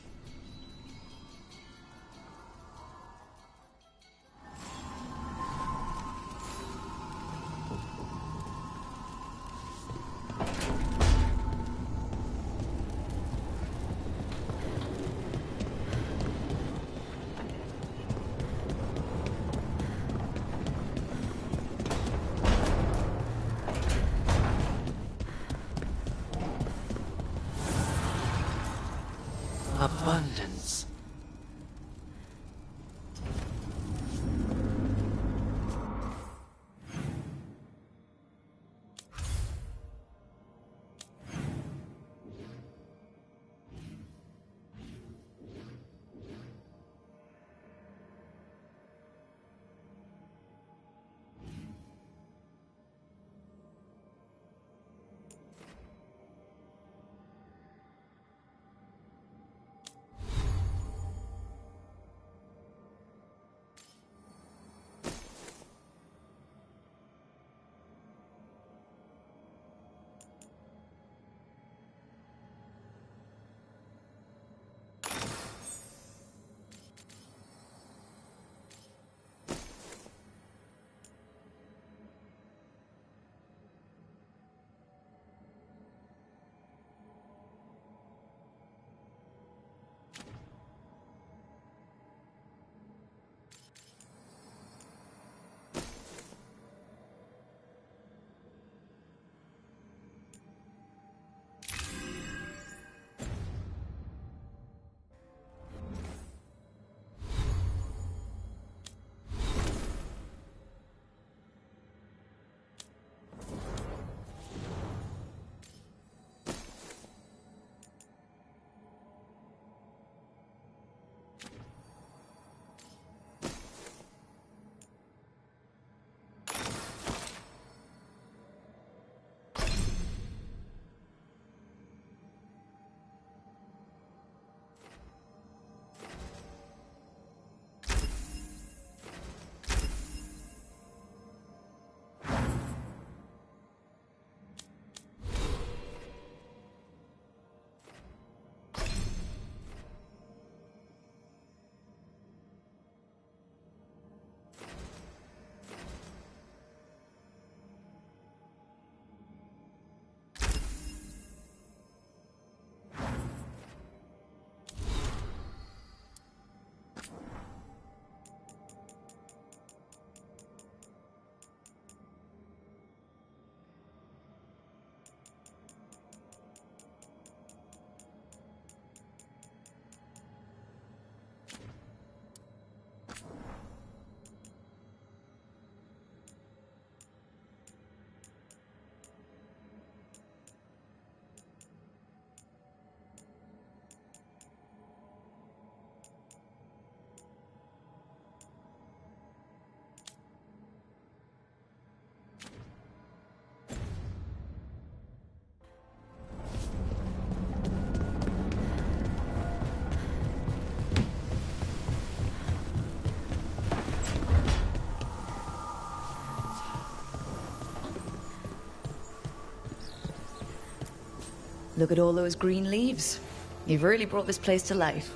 Look at all those green leaves. You've really brought this place to life.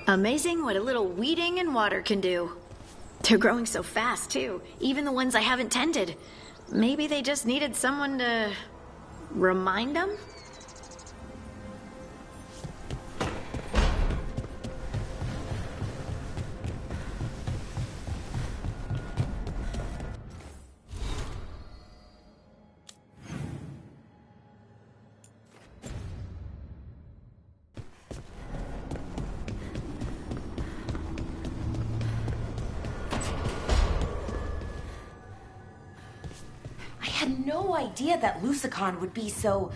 Amazing what a little weeding and water can do. They're growing so fast, too. Even the ones I haven't tended. Maybe they just needed someone to remind them? I had no idea that Lusicon would be so,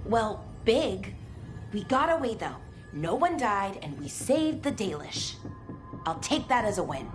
well, big. We got away though. No one died and we saved the Dalish. I'll take that as a win.